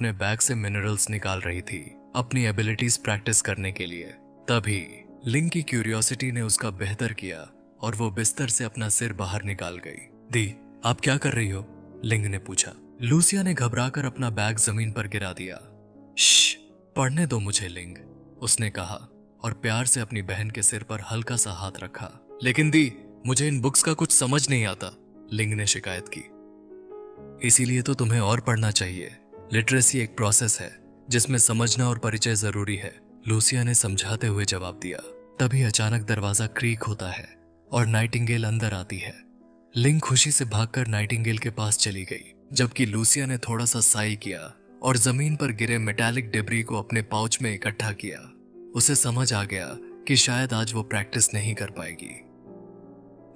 अपने बैग से मिनरल्स निकाल रही थी अपनी एबिलिटीज प्रैक्टिस करने के लिए। तभी लिंग की क्यूरियोसिटी ने उसका बेहतर किया और वो बिस्तर से अपना सिर बाहर निकाल गई। दी, आप क्या कर रही हो? लिंग ने पूछा। लूसिया ने घबराकर अपना बैग जमीन पर गिरा दिया। श्श, पढ़ने दो मुझे लिंग, उसने कहा और प्यार से अपनी बहन के सिर पर हल्का सा हाथ रखा। लेकिन दी, मुझे इन बुक्स का कुछ समझ नहीं आता, लिंग ने शिकायत की। इसीलिए तो तुम्हें और पढ़ना चाहिए। लिटरेसी एक प्रोसेस है जिसमें समझना और परिचय जरूरी है, लूसिया ने समझाते हुए जवाब दिया। तभी अचानक दरवाजा क्रीक होता है और नाइटिंगेल अंदर आती है। लिंग खुशी से भागकर नाइटिंगेल के पास चली गई, जबकि लूसिया ने थोड़ा सा साई किया और जमीन पर गिरे मेटालिक डिब्री को अपने पाउच में इकट्ठा किया। उसे समझ आ गया कि शायद आज वो प्रैक्टिस नहीं कर पाएगी।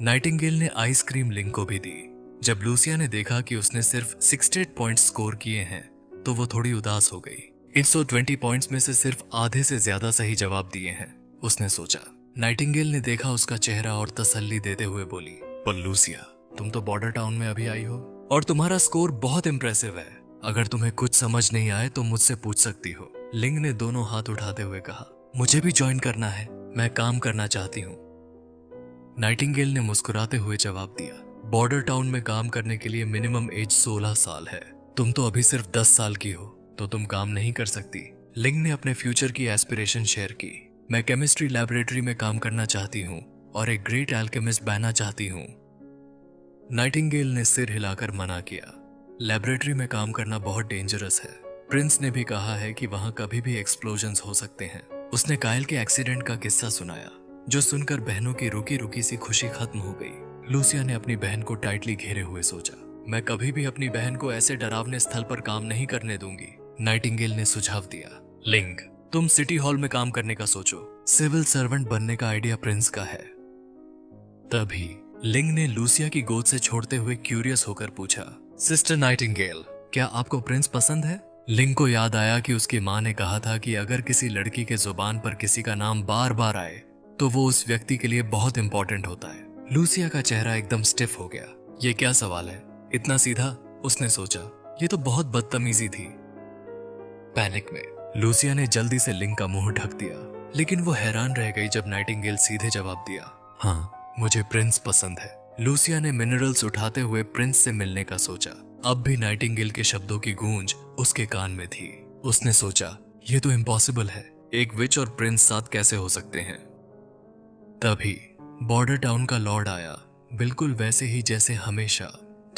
नाइटिंगेल ने आइसक्रीम लिंग को भी दी। जब लूसिया ने देखा कि उसने सिर्फ 68 पॉइंट्स स्कोर किए हैं तो वो थोड़ी उदास हो गई। 120 पॉइंट्स में से सिर्फ आधे से ज्यादा सही जवाब दिए हैं, उसने सोचा। नाइटिंगेल ने देखा उसका चेहरा और तसल्ली देते हुए बोली, पर लूसिया, तुम तो बॉर्डर टाउन में अभी आई हो और तुम्हारा स्कोर बहुत इंप्रेसिव है। अगर तुम्हें कुछ समझ नहीं आए तो मुझसे पूछ सकती हो, लिंग ने दोनों हाथ उठाते हुए कहा। मुझे भी ज्वाइन करना है, मैं काम करना चाहती हूँ, नाइटिंगेल ने मुस्कुराते हुए जवाब दिया। बॉर्डर टाउन में काम करने के लिए मिनिमम एज 16 साल है। तुम तो अभी सिर्फ 10 साल की हो, तो तुम काम नहीं कर सकती। लिंग ने अपने फ्यूचर की एस्पिरेशन शेयर की। मैं केमिस्ट्री लैबोरेटरी में काम करना चाहती हूँ और एक ग्रेट एल्केमिस्ट बनना चाहती हूँ। नाइटिंगेल ने सिर हिलाकर मना किया। लैबोरेटरी में काम करना बहुत डेंजरस है। प्रिंस ने भी कहा है कि वहां कभी भी एक्सप्लोजन्स हो सकते हैं। उसने कायल के एक्सीडेंट का किस्सा सुनाया, जो सुनकर बहनों की रुकी रुकी सी खुशी खत्म हो गई। लूसिया ने अपनी बहन को टाइटली घेरे हुए सोचा। मैं कभी भी अपनी बहन को ऐसे डरावने स्थल पर काम नहीं करने दूंगी, नाइटिंगेल ने सुझाव दिया। लिंग, तुम सिटी हॉल में काम करने का सोचो। सिविल सर्वेंट बनने का आइडिया प्रिंस का है। तभी लिंग ने लूसिया की गोद से छोड़ते हुए क्यूरियस होकर पूछा, सिस्टर नाइटिंगेल, क्या आपको प्रिंस पसंद है? लिंग को याद आया कि उसकी माँ ने कहा था कि अगर किसी लड़की के जुबान पर किसी का नाम बार बार आए तो वो उस व्यक्ति के लिए बहुत इंपॉर्टेंट होता है। लूसिया का चेहरा एकदम स्टिफ हो गया। ये क्या सवाल है, इतना सीधा, उसने सोचा। ये तो बहुत बदतमीजी थी। पैनिक में लूसिया ने जल्दी से लिंग का मुंह ढक दिया, लेकिन वो हैरान रह गई जब नाइटिंगेल सीधे जवाब दिया, हाँ, मुझे प्रिंस पसंद है। लूसिया ने मिनरल्स उठाते हुए प्रिंस से मिलने का सोचा। अब भी नाइटिंगेल के शब्दों की गूंज उसके कान में थी। उसने सोचा, ये तो इम्पॉसिबल है, एक विच और प्रिंस साथ कैसे हो सकते हैं। तभी बॉर्डर टाउन का लॉर्ड आया, बिल्कुल वैसे ही जैसे हमेशा,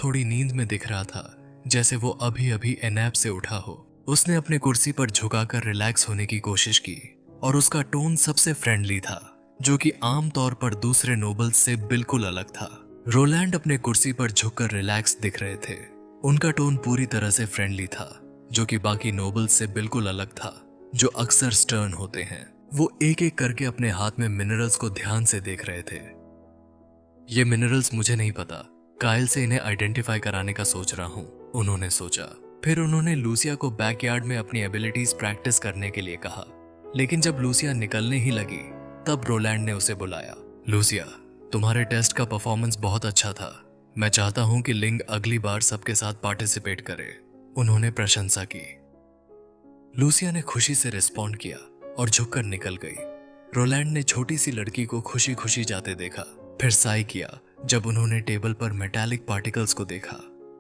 थोड़ी नींद में दिख रहा था, जैसे वो अभी अभी नैप से उठा हो। उसने अपने कुर्सी पर झुकाकर रिलैक्स होने की कोशिश की और उसका टोन सबसे फ्रेंडली था, जो कि आम तौर पर दूसरे नोबल्स से बिल्कुल अलग था। रोलैंड अपने कुर्सी पर झुककर रिलैक्स दिख रहे थे। उनका टोन पूरी तरह से फ्रेंडली था, जो कि बाकी नोबल्स से बिल्कुल अलग था, जो अक्सर स्टर्न होते हैं। वो एक एक करके अपने हाथ में मिनरल्स को ध्यान से देख रहे थे। ये मिनरल्स मुझे नहीं पता, कायल से इन्हें आइडेंटिफाई कराने का सोच रहा हूं, उन्होंने सोचा। फिर उन्होंने लूसिया को बैकयार्ड में अपनी एबिलिटीज प्रैक्टिस करने के लिए कहा। लेकिन जब लूसिया निकलने ही लगी, तब रोलैंड ने उसे बुलाया। लूसिया, तुम्हारे टेस्ट का परफॉर्मेंस बहुत अच्छा था। मैं चाहता हूं कि लिंग अगली बार सबके साथ पार्टिसिपेट करे, उन्होंने प्रशंसा की। लूसिया ने खुशी से रिस्पॉन्ड किया और झुककर निकल गई। रोलैंड ने छोटी सी लड़की को खुशी खुशी जाते देखा, फिर साई किया जब उन्होंने टेबल पर मेटालिक पार्टिकल्स को देखा।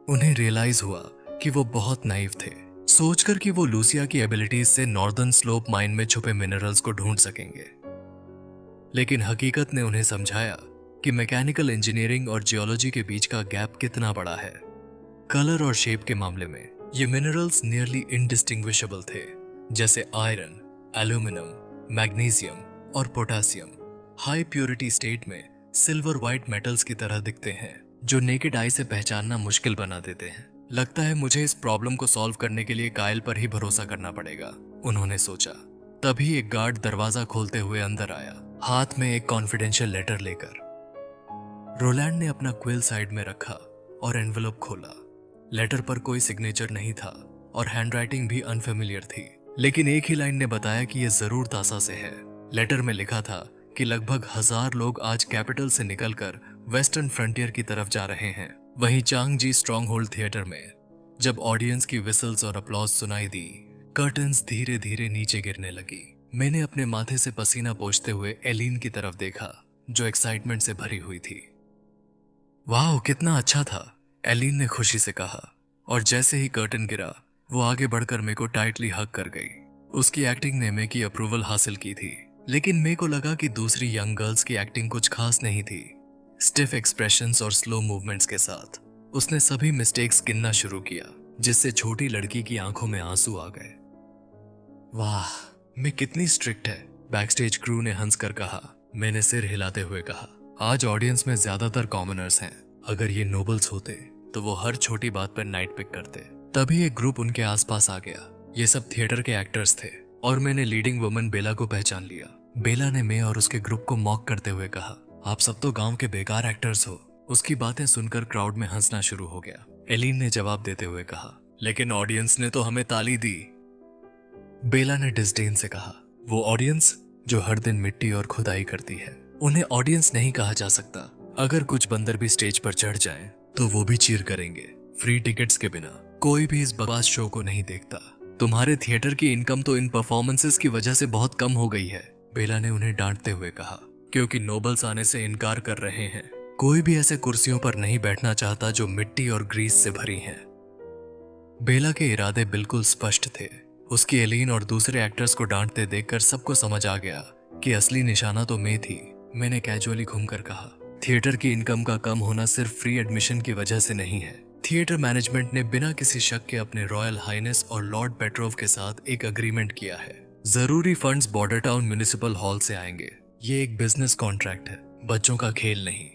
उन्हें रियलाइज हुआ कि वो बहुत नाइव थे, सोचकर कि वो लूसिया की एबिलिटीज से नॉर्दर्न स्लोप माइन में छुपे मिनरल्स को ढूंढ सकेंगे। लेकिन हकीकत ने उन्हें समझाया कि मैकेनिकल इंजीनियरिंग और जियोलॉजी के बीच का गैप कितना बड़ा है। कलर और शेप के मामले में ये मिनरल्स नियरली इनडिस्टिंग्विशेबल थे, जैसे आयरन, एल्यूमिनियम, मैग्नीशियम और पोटेशियम। हाई प्योरिटी स्टेट में सिल्वर व्हाइट मेटल्स की तरह दिखते हैं, जो नेकेड आई से पहचानना मुश्किल बना देते हैं। लगता है मुझे इस प्रॉब्लम को सॉल्व करने के लिए कायल पर ही भरोसा करना पड़ेगा, उन्होंने सोचा। तभी एक गार्ड दरवाजा खोलते हुए अंदर आया, हाथ में एक कॉन्फिडेंशियल लेटर लेकर। रोलैंड ने अपना क्विल साइड में रखा और एनवेलप खोला। लेटर पर कोई सिग्नेचर नहीं था और हैंडराइटिंग भी अनफेमिलियर थी, लेकिन एक ही लाइन ने बताया कि यह जरूर तासा से है। लेटर में लिखा था कि लगभग 1000 लोग आज कैपिटल से निकलकर वेस्टर्न फ्रंटियर की तरफ जा रहे हैं, वहीं चांगजी स्ट्रॉन्ग होल्ड थिएटर में जब ऑडियंस की विसल्स और अपलॉज सुनाई दी, कर्टन्स धीरे धीरे नीचे गिरने लगी। मैंने अपने माथे से पसीना पोंछते हुए एलिन की तरफ देखा, जो एक्साइटमेंट से भरी हुई थी। वाह, कितना अच्छा था, एलिन ने खुशी से कहा। और जैसे ही कर्टन गिरा, वो आगे बढ़कर मे को टाइटली हग कर गई। उसकी एक्टिंग ने मे की अप्रूवल हासिल की थी, लेकिन मे को लगा कि दूसरी यंग गर्ल्स की एक्टिंग कुछ खास नहीं थी। स्टिफ एक्सप्रेशंस और स्लो मूवमेंट्स के साथ उसने सभी मिस्टेक्स गिनना शुरू किया, जिससे छोटी लड़की की आंखों में आंसू आ गए। वाह, मे कितनी स्ट्रिक्ट है, बैकस्टेज क्रू ने हंसकर कहा। मैंने सिर हिलाते हुए कहा, आज ऑडियंस में ज्यादातर कॉमनर्स हैं। अगर ये नोबल्स होते तो वो हर छोटी बात पर नाइट पिक करते। तभी एक ग्रुप उनके आसपास आ गया। ये सब थिएटर के एक्टर्स थे और मैंने लीडिंग वुमन बेला को पहचान लिया। बेला ने मैं और उसके ग्रुप को मॉक करते हुए कहा, आप सब तो गांव के बेकार एक्टर्स हो। उसकी बातें सुनकर क्राउड में हंसना शुरू हो गया। एलिन ने जवाब देते हुए कहा, लेकिन ऑडियंस ने तो हमें ताली दी। बेला ने डिस्डेन से कहा, वो ऑडियंस जो हर दिन मिट्टी और खुदाई करती है, उन्हें ऑडियंस नहीं कहा जा सकता। अगर कुछ बंदर भी स्टेज पर चढ़ जाएं, तो वो भी चीयर करेंगे। फ्री टिकट्स के बिना कोई भी इस बकवास शो को नहीं देखता। तुम्हारे थिएटर की इनकम तो इन परफॉर्मेंसेस की वजह से बहुत कम हो गई है, बेला ने उन्हें डांटते हुए कहा, क्योंकि नोबल्स आने से इनकार कर रहे हैं। कोई भी ऐसे कुर्सियों पर नहीं बैठना चाहता जो मिट्टी और ग्रीस से भरी हैं। बेला के इरादे बिल्कुल स्पष्ट थे। उसकी एलिन और दूसरे एक्टर्स को डांटते देखकर सबको समझ आ गया कि असली निशाना तो मैं थी। मैंने कैजुअली घूमकर कहा, थिएटर की इनकम का कम होना सिर्फ फ्री एडमिशन की वजह से नहीं है। थिएटर मैनेजमेंट ने बिना किसी शक के अपने रॉयल हाइनेस और लॉर्ड पेट्रोव के साथ एक अग्रीमेंट किया है। जरूरी funds border town municipal hall से आएंगे। ये एक बिजनेस कॉन्ट्रैक्ट है, बच्चों का खेल नहीं।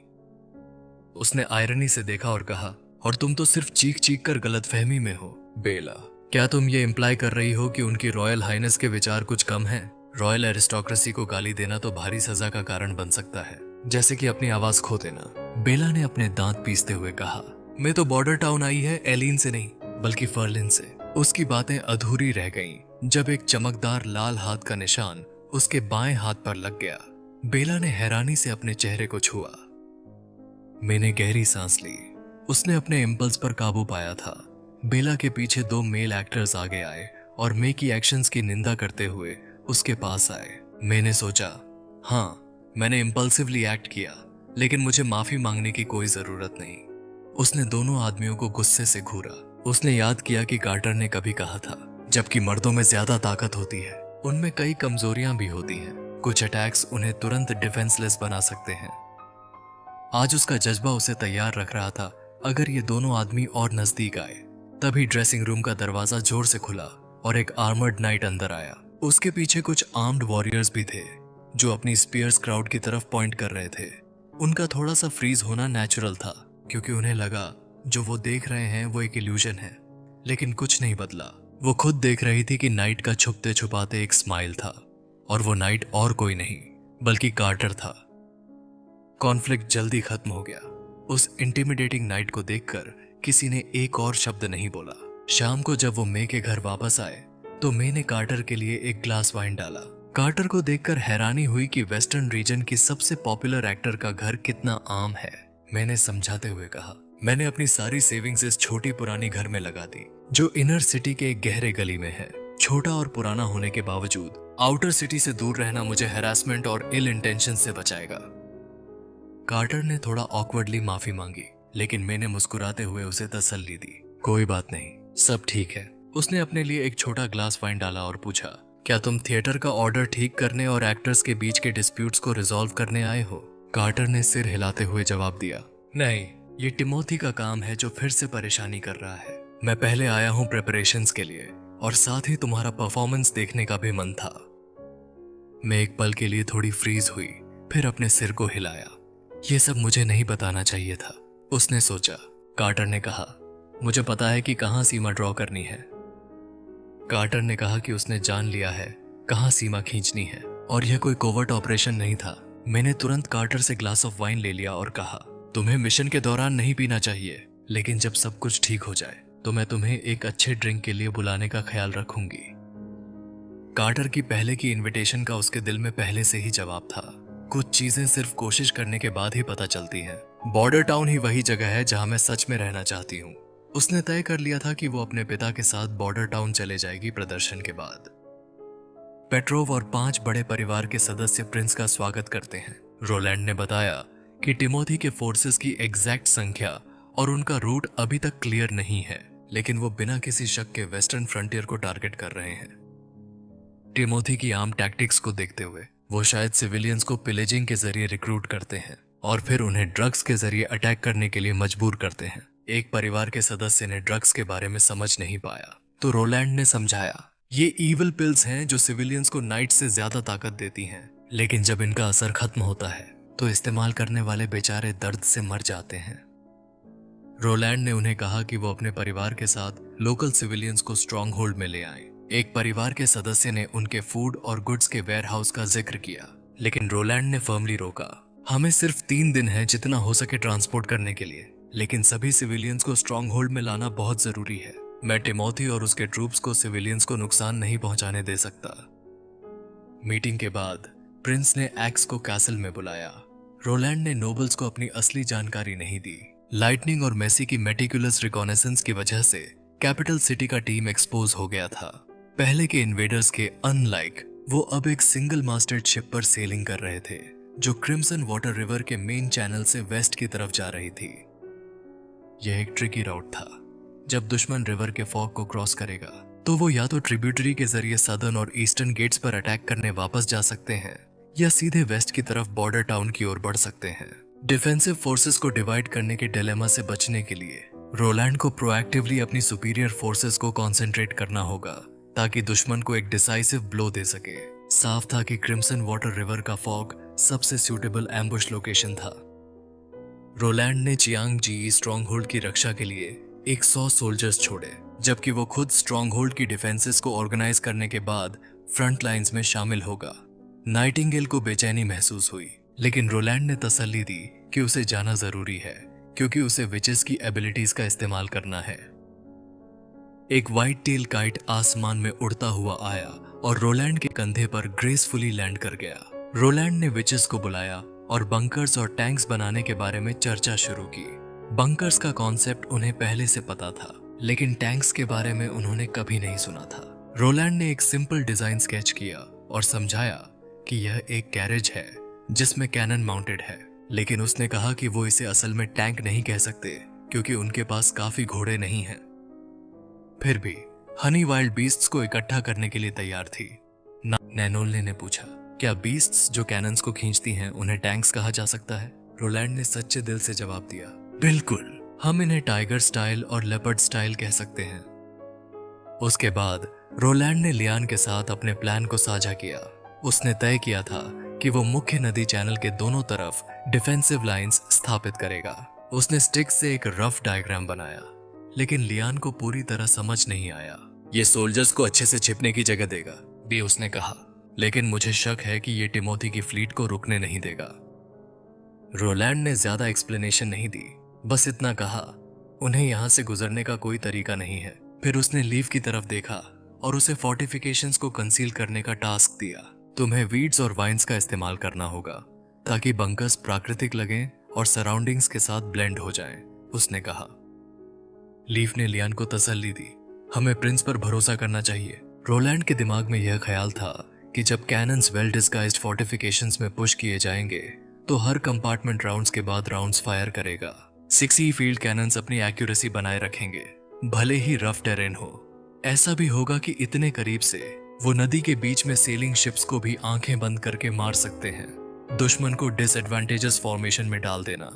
उसने आयरनी से देखा और कहा, और तुम तो सिर्फ चीख चीख कर गलतफहमी में हो। बेला, क्या तुम ये इम्प्लाई कर रही हो कि उनकी रॉयल हाइनेस के विचार कुछ कम हैं? रॉयल एरिस्टोक्रेसी को गाली देना तो भारी सजा का कारण बन सकता है, जैसे कि अपनी आवाज खो देना। बेला ने अपने दांत पीसते हुए कहा, मैं तो बॉर्डर टाउन आई है एलिन से नहीं, बल्कि फर्लिन से। उसकी बातें अधूरी रह गईं जब एक चमकदार लाल हाथ का निशान उसके बाएं हाथ पर लग गया। बेला ने हैरानी से अपने चेहरे को छुआ। मैंने गहरी सांस ली। उसने अपने इम्पल्स पर काबू पाया था। बेला के पीछे दो मेल एक्टर्स आगे आए और मे की एक्शंस की निंदा करते हुए उसके पास आए। मैंने सोचा, हाँ, मैंने इम्पल्सिवली एक्ट किया, लेकिन मुझे माफी मांगने की कोई जरूरत नहीं। उसने दोनों आदमियों को गुस्से से घूरा। उसने याद किया कि कार्टर ने कभी कहा था, जबकि मर्दों में ज्यादा ताकत होती है, उनमें कई कमजोरियां भी होती हैं। कुछ अटैक्स उन्हें तुरंत डिफेंसलेस बना सकते हैं। आज उसका जज्बा उसे तैयार रख रहा था अगर ये दोनों आदमी और नजदीक आए। तभी ड्रेसिंग रूम का दरवाजा जोर से खुला और एक आर्मर्ड नाइट अंदर आया। उसके पीछे कुछ आर्म्ड वॉरियर्स भी थे, जो अपनी स्पीयर्स क्राउड की तरफ पॉइंट कर रहे थे। उनका थोड़ा सा फ्रीज होना नेचुरल था, क्योंकि उन्हें लगा जो वो देख रहे हैं वो एक इल्यूजन है। लेकिन कुछ नहीं बदला। वो खुद देख रही थी कि नाइट का छुपते छुपाते एक स्माइल था, और वो नाइट और कोई नहीं बल्कि कार्टर था। कॉन्फ्लिक्ट जल्दी खत्म हो गया। उस इंटिमिडेटिंग नाइट को देखकर किसी ने एक और शब्द नहीं बोला। शाम को जब वो मे के घर वापस आए तो मे ने कार्टर के लिए एक ग्लास वाइन डाला। कार्टर को देखकर हैरानी हुई कि वेस्टर्न रीजन की सबसे पॉपुलर एक्टर का घर कितना आम है। मैंने समझाते हुए कहा, मैंने अपनी सारी सेविंग्स इस छोटी पुरानी घर में लगा दी, जो इनर सिटी के एक गहरे गली में है। छोटा और पुराना होने के बावजूद आउटर सिटी से दूर रहना मुझे हैरासमेंट और इल इंटेंशन से बचाएगा। कार्टर ने थोड़ा ऑकवर्डली माफी मांगी, लेकिन मैंने मुस्कुराते हुए उसे तसल्ली दी। कोई बात नहीं, सब ठीक है। उसने अपने लिए एक छोटा ग्लास वाइन डाला और पूछा, क्या तुम थिएटर का ऑर्डर ठीक करने और एक्टर्स के बीच के डिस्प्यूट्स को रिजॉल्व करने आए हो? कार्टर ने सिर हिलाते हुए जवाब दिया, नहीं, ये टिमोथी का काम है जो फिर से परेशानी कर रहा है। मैं पहले आया हूँ प्रिपरेशंस के लिए, और साथ ही तुम्हारा परफॉर्मेंस देखने का भी मन था। मैं एक पल के लिए थोड़ी फ्रीज हुई, फिर अपने सिर को हिलाया। ये सब मुझे नहीं बताना चाहिए था, उसने सोचा। कार्टर ने कहा, मुझे पता है कि कहां सीमा ड्रॉ करनी है। कार्टर ने कहा कि उसने जान लिया है कहां सीमा खींचनी है, और यह कोई कोवर्ट ऑपरेशन नहीं था। मैंने तुरंत कार्टर से ग्लास ऑफ वाइन ले लिया और कहा, तुम्हें मिशन के दौरान नहीं पीना चाहिए, लेकिन जब सब कुछ ठीक हो जाए तो मैं तुम्हें एक अच्छे ड्रिंक के लिए बुलाने का ख्याल रखूंगी। कार्टर की पहले की इनविटेशन का उसके दिल में पहले से ही जवाब था। कुछ चीजें सिर्फ कोशिश करने के बाद ही पता चलती हैं। बॉर्डर टाउन ही वही जगह है जहां मैं सच में रहना चाहती हूँ। उसने तय कर लिया था कि वो अपने पिता के साथ बॉर्डर टाउन चले जाएगी प्रदर्शन के बाद। पेट्रोव और 5 बड़े परिवार के सदस्य प्रिंस का स्वागत करते हैं। रोलैंड ने बताया कि टिमोथी के फोर्सेस की एग्जैक्ट संख्या और उनका रूट अभी तक क्लियर नहीं है, लेकिन वो बिना किसी शक के वेस्टर्न फ्रंटियर को टारगेट कर रहे हैं। टिमोथी की आर्म टैक्टिक्स को देखते हुए वो शायद सिविलियंस को पिलेजिंग के जरिए रिक्रूट करते हैं और फिर उन्हें ड्रग्स के जरिए अटैक करने के लिए मजबूर करते हैं। एक परिवार के सदस्य ने ड्रग्स के बारे में समझ नहीं पाया, तो रोलैंड ने समझाया, ये ईविल पिल्स हैं जो सिविलियंस को नाइट से ज्यादा ताकत देती हैं, लेकिन जब इनका असर खत्म होता है तो इस्तेमाल करने वाले बेचारे दर्द से मर जाते हैं। रोलैंड ने उन्हें कहा कि वो अपने परिवार के साथ लोकल सिविलियंस को स्ट्रॉन्ग होल्ड में ले आए। एक परिवार के सदस्य ने उनके फूड और गुड्स के वेयरहाउस का जिक्र किया, लेकिन रोलैंड ने फर्मली रोका। हमें सिर्फ 3 दिन है जितना हो सके ट्रांसपोर्ट करने के लिए, लेकिन सभी सिविलियंस को स्ट्रॉन्ग होल्ड में लाना बहुत जरूरी है। मैं टिमोथी और उसके ट्रूप्स को सिविलियंस को नुकसान नहीं पहुंचाने दे सकता। मीटिंग के बाद प्रिंस ने एक्स को कैसल में बुलाया। रोलैंड ने नोबल्स को अपनी असली जानकारी नहीं दी। लाइटनिंग और मेसी की मेटिकुलस रिकॉनेसेंस की वजह से कैपिटल सिटी का टीम एक्सपोज हो गया था। पहले के इन्वेडर्स के अनलाइक वो अब एक सिंगल मास्टर्ड शिप पर सेलिंग कर रहे थे, जो क्रिम्सन वाटर रिवर के मेन चैनल से वेस्ट की तरफ जा रही थी। यह एक ट्रिकी राउट था। जब दुश्मन रिवर के फॉग को क्रॉस करेगा तो वो या तो ट्रिब्यूटरी के जरिए सदर्न और ईस्टर्न गेट्स पर अटैक करने वापस जा सकते हैं या सीधे वेस्ट की तरफ बॉर्डर टाउन की ओर बढ़ सकते हैं। डिफेंसिव फोर्सेस को डिवाइड करने के डिलेमा से बचने के लिए रोलैंड को प्रोएक्टिवली अपनी सुपीरियर फोर्सेस को कंसंट्रेट करना होगा ताकि दुश्मन को एक डिसाइसिव ब्लो दे सके। साफ था कि क्रिम्सन वाटर रिवर का फॉग सबसे सूटेबल एम्बुश लोकेशन था। रोलैंड ने चियांग जी स्ट्रॉन्ग होल्ड की रक्षा के लिए 100 सोल्जर्स छोड़े, जबकि वो खुद स्ट्रॉन्ग होल्ड की डिफेंसेस को ऑर्गेनाइज करने के बाद फ्रंट लाइंस में शामिल होगा। नाइटिंगेल को बेचैनी महसूस हुई, लेकिन रोलैंड ने तसल्ली दी कि उसे जाना जरूरी है क्योंकि उसे विचेस की एबिलिटीज का इस्तेमाल करना है। एक व्हाइट टेल काइट आसमान में उड़ता हुआ आया और रोलैंड के कंधे पर ग्रेसफुली लैंड कर गया। रोलैंड ने विचेस को बुलाया और बंकर्स और टैंक्स बनाने के बारे में चर्चा शुरू की। बंकर्स का कॉन्सेप्ट उन्हें पहले से पता था, लेकिन टैंक्स के बारे में उन्होंने कभी नहीं सुना था। रोलैंड ने एक सिंपल डिजाइन स्केच किया और समझाया कि यह एक कैरेज है जिसमें कैनन माउंटेड है, लेकिन उसने कहा कि वो इसे असल में टैंक नहीं कह सकते क्योंकि उनके पास काफी घोड़े नहीं हैं। फिर भी हनी वाइल्ड बीस्ट्स को इकट्ठा करने के लिए तैयार थी। नैनोल्ले ने पूछा, क्या बीस्ट्स जो कैनन्स को खींचती हैं उन्हें टैंक्स कहा जा सकता है? रोलैंड ने सच्चे दिल से जवाब दिया, बिल्कुल, हम इन्हें टाइगर स्टाइल और लेपर्ड स्टाइल कह सकते हैं। उसके बाद रोलैंड ने लियान के साथ अपने प्लान को साझा किया। उसने तय किया था कि वो मुख्य नदी चैनल के दोनों तरफ डिफेंसिव लाइंस स्थापित करेगा। उसने स्टिक्स से एक रफ डायग्राम बनाया, लेकिन लियान को पूरी तरह समझ नहीं आया। ये सोल्जर्स को अच्छे से छिपने की जगह देगा भी, उसने कहा, लेकिन मुझे शक है कि ये टिमोथी की फ्लीट को रुकने नहीं देगा। रोलैंड ने ज्यादा एक्सप्लेनेशन नहीं दी, बस इतना कहा, उन्हें यहां से गुजरने का कोई तरीका नहीं है। फिर उसने लीव की तरफ देखा और उसे फोर्टिफिकेशंस को कंसील करने का टास्क दिया। तुम्हें वीड्स और वाइन्स का इस्तेमाल करना होगा ताकि बंकर्स प्राकृतिक लगें और सराउंडिंग्स के साथ ब्लेंड हो जाएं, उसने कहा। लीफ ने लियान को तसल्ली दी, हमें प्रिंस पर भरोसा करना चाहिए। रोलैंड के दिमाग में यह ख्याल था कि जब कैनन्स वेल डिस्गाइज्ड फोर्टिफिकेशंस में पुश किए जाएंगे तो हर कंपार्टमेंट राउंड्स के बाद राउंड्स फायर करेगा। 6 फील्ड कैनन्स अपनी एक्यूरेसी बनाए रखेंगे, भले ही रफ टेरेन हो। ऐसा भी होगा कि इतने करीब से वो नदी के बीच में सेलिंग शिप्स को भी आंखें बंद करके मार सकते हैं, दुश्मन को डिसएडवांटेजेस फॉर्मेशन में डाल देना।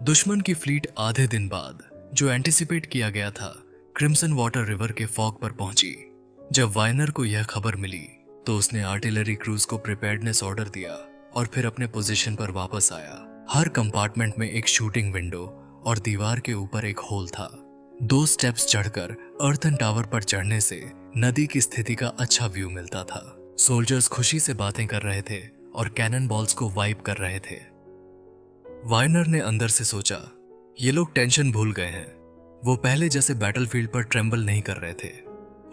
दुश्मन की फ्लीट आधे दिन बाद, जो एंटिसिपेट किया गया था, क्रिम्सन वाटर रिवर के फॉग पर पहुंची। जब वाइनर को यह खबर मिली तो उसने आर्टिलरी क्रूज को प्रिपेयर्डनेस ऑर्डर दिया और फिर अपने पोजीशन पर वापस आया। हर कंपार्टमेंट में एक शूटिंग विंडो और दीवार के ऊपर एक होल था। 2 स्टेप्स चढ़कर अर्थन टावर पर चढ़ने से नदी की स्थिति का अच्छा व्यू मिलता था। सोल्जर्स खुशी से बातें कर रहे थे और कैनन बॉल्स को वाइप कर रहे थे। वाइनर ने अंदर से सोचा, ये लोग टेंशन भूल गए हैं। वो पहले जैसे बैटलफील्ड पर ट्रेम्बल नहीं कर रहे थे।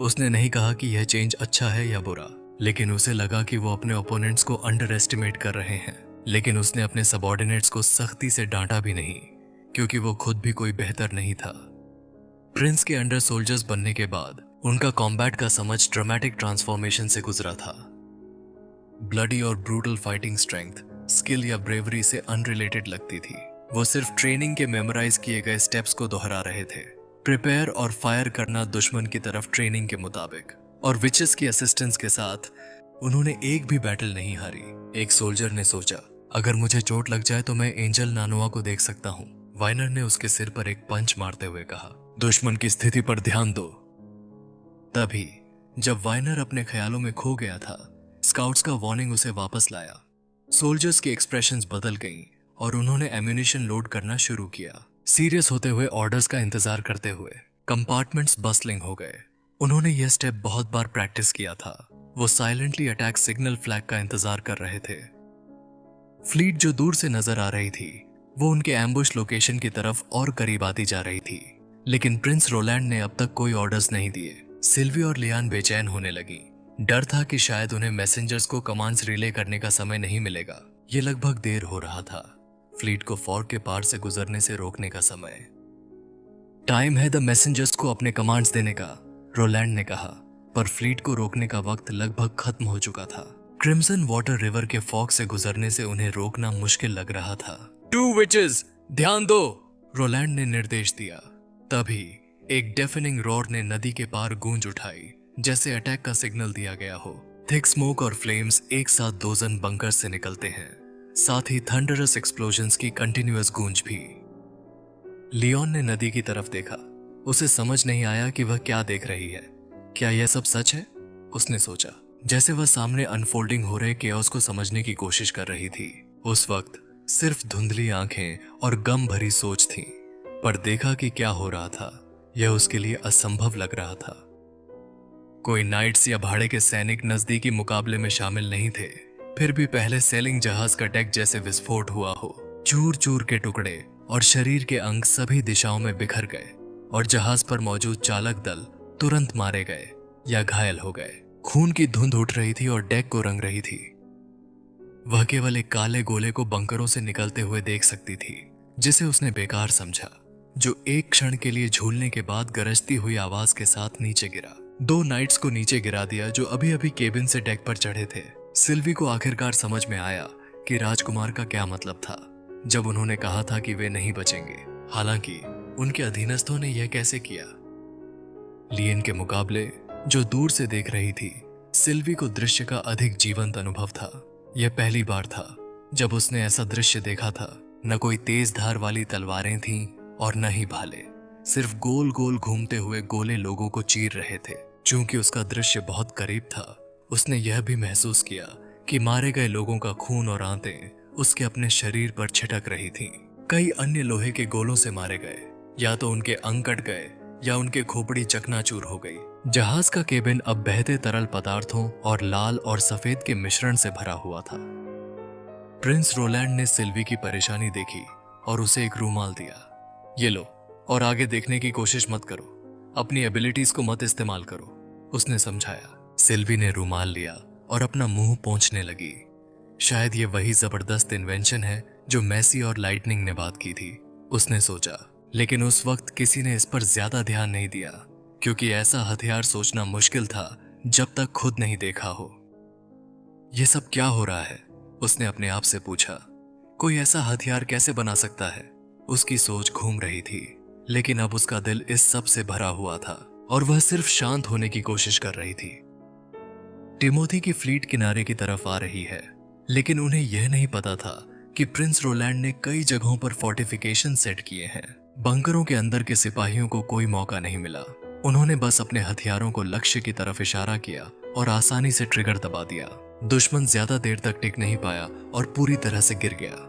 उसने नहीं कहा कि यह चेंज अच्छा है या बुरा, लेकिन उसे लगा कि वो अपने ओपोनेंट्स को अंडर एस्टिमेट कर रहे हैं। लेकिन उसने अपने सबऑर्डिनेट्स को सख्ती से डांटा भी नहीं, क्योंकि वो खुद भी कोई बेहतर नहीं था। प्रिंस के अंडर सोल्जर्स बनने के बाद उनका कॉम्बैट का समझ ड्रामेटिक ट्रांसफॉर्मेशन से गुजरा था। ब्लडी और ब्रूटल फाइटिंग स्ट्रेंथ स्किल या ब्रेवरी से अनरिलेटेड लगती थी। वो सिर्फ ट्रेनिंग के मेमोराइज किए गए स्टेप्स को दोहरा रहे थे। प्रिपेयर और फायर करना दुश्मन की तरफ ट्रेनिंग के मुताबिक, और विचेस की असिस्टेंस के साथ उन्होंने एक भी बैटल नहीं हारी। एक सोल्जर ने सोचा, अगर मुझे चोट लग जाए तो मैं एंजल नानोआ को देख सकता हूँ। वाइनर ने उसके सिर पर एक पंच मारते हुए कहा, दुश्मन की स्थिति पर ध्यान दो। तभी जब वाइनर अपने ख्यालों में खो गया था, स्काउट्स का वार्निंग उसे वापस लाया। सोल्जर्स की एक्सप्रेशंस बदल गईं और उन्होंने एम्यूनिशन लोड करना शुरू किया। सीरियस होते हुए ऑर्डर्स का इंतजार करते हुए कंपार्टमेंट्स बस्लिंग हो गए। उन्होंने यह स्टेप बहुत बार प्रैक्टिस किया था। वो साइलेंटली अटैक सिग्नल फ्लैग का इंतजार कर रहे थे। फ्लीट जो दूर से नजर आ रही थी, वो उनके एम्बुश लोकेशन की तरफ और करीब आती जा रही थी, लेकिन प्रिंस रोलैंड ने अब तक कोई ऑर्डर्स नहीं दिए। सिल्वी और लियान बेचैन होने लगी। डर था कि शायद उन्हें मैसेंजर्स को कमांड्स रिले करने का समय नहीं मिलेगा। ये लगभग देर हो रहा था। फ्लीट को फॉर्क के पार से गुजरने से रोकने का समय। टाइम है द मैसेंजर्स को अपने कमांड्स देने का, रोलैंड ने कहा, पर फ्लीट को रोकने का वक्त लगभग खत्म हो चुका था। क्रिम्सन वाटर रिवर के फॉग से गुजरने से उन्हें रोकना मुश्किल लग रहा था। 2 विचेस, ध्यान दो, रोलैंड ने निर्देश दिया। तभी एक डेफनिंग रॉर ने नदी के पार गूंज उठाई, जैसे अटैक का सिग्नल दिया गया हो। थिक स्मोक और फ्लेम्स एक साथ डोजन बंकर से निकलते हैं, साथ ही थंडरस एक्सप्लोजन्स की कंटिन्यूअस गूंज भी। लियोन ने नदी की तरफ देखा। उसे समझ नहीं आया कि वह क्या देख रही है। क्या यह सब सच है? उसने सोचा, जैसे वह सामने अनफोल्डिंग हो रहे केओस को समझने की कोशिश कर रही थी। उस वक्त सिर्फ धुंधली आंखें और गम भरी सोच थी, पर देखा कि क्या हो रहा था, यह उसके लिए असंभव लग रहा था। कोई नाइट्स या भाड़े के सैनिक नजदीकी मुकाबले में शामिल नहीं थे, फिर भी पहले सेलिंग जहाज का डेक जैसे विस्फोट हुआ हो। चूर चूर के टुकड़े और शरीर के अंग सभी दिशाओं में बिखर गए, और जहाज पर मौजूद चालक दल तुरंत मारे गए या घायल हो गए। खून की धुंध उठ रही थी और डेक को रंग रही थी। वह केवल एक काले गोले को बंकरों से निकलते हुए देख सकती थी, जिसे उसने बेकार समझा, जो एक क्षण के लिए झूलने के बाद गरजती हुई आवाज के साथ नीचे गिरा। 2 नाइट्स को नीचे गिरा दिया जो अभी अभी केबिन से डेक पर चढ़े थे। सिल्वी को आखिरकार समझ में आया कि राजकुमार का क्या मतलब था जब उन्होंने कहा था कि वे नहीं बचेंगे। हालांकि उनके अधीनस्थों ने यह कैसे किया? लियन के मुकाबले जो दूर से देख रही थी, सिल्वी को दृश्य का अधिक जीवंत अनुभव था। यह पहली बार था जब उसने ऐसा दृश्य देखा था। न कोई तेज धार वाली तलवारें थीं और न ही भाले, सिर्फ गोल गोल घूमते हुए गोले लोगों को चीर रहे थे। चूंकि उसका दृश्य बहुत करीब था, उसने यह भी महसूस किया कि मारे गए लोगों का खून और आंतें उसके अपने शरीर पर छिटक रही थीं। कई अन्य लोहे के गोलों से मारे गए, या तो उनके अंग कट गए या उनके खोपड़ी चकनाचूर हो गई। जहाज का केबिन अब बहते तरल पदार्थों और लाल और सफेद के मिश्रण से भरा हुआ था। प्रिंस रोलैंड ने सिल्वी की परेशानी देखी और उसे एक रूमाल दिया। ये लो, और आगे देखने की कोशिश मत करो, अपनी एबिलिटीज को मत इस्तेमाल करो, उसने समझाया। सिल्वी ने रूमाल लिया और अपना मुंह पोंछने लगी। शायद ये वही जबरदस्त इन्वेंशन है जो मैसी और लाइटनिंग ने बात की थी, उसने सोचा। लेकिन उस वक्त किसी ने इस पर ज्यादा ध्यान नहीं दिया, क्योंकि ऐसा हथियार सोचना मुश्किल था जब तक खुद नहीं देखा हो। यह सब क्या हो रहा है? उसने अपने आप से पूछा। कोई ऐसा हथियार कैसे बना सकता है? उसकी सोच घूम रही थी, लेकिन अब उसका दिल इस सब से भरा हुआ था और वह सिर्फ शांत होने की कोशिश कर रही थी। टिमोथी की फ्लीट किनारे की तरफ आ रही है, लेकिन उन्हें यह नहीं पता था कि प्रिंस रोलैंड ने कई जगहों पर फोर्टिफिकेशन सेट किए हैं। बंकरों के अंदर के सिपाहियों को कोई मौका नहीं मिला। उन्होंने बस अपने हथियारों को लक्ष्य की तरफ इशारा किया और आसानी से ट्रिगर दबा दिया। दुश्मन ज्यादा देर तक टिक नहीं पाया और पूरी तरह से गिर गया।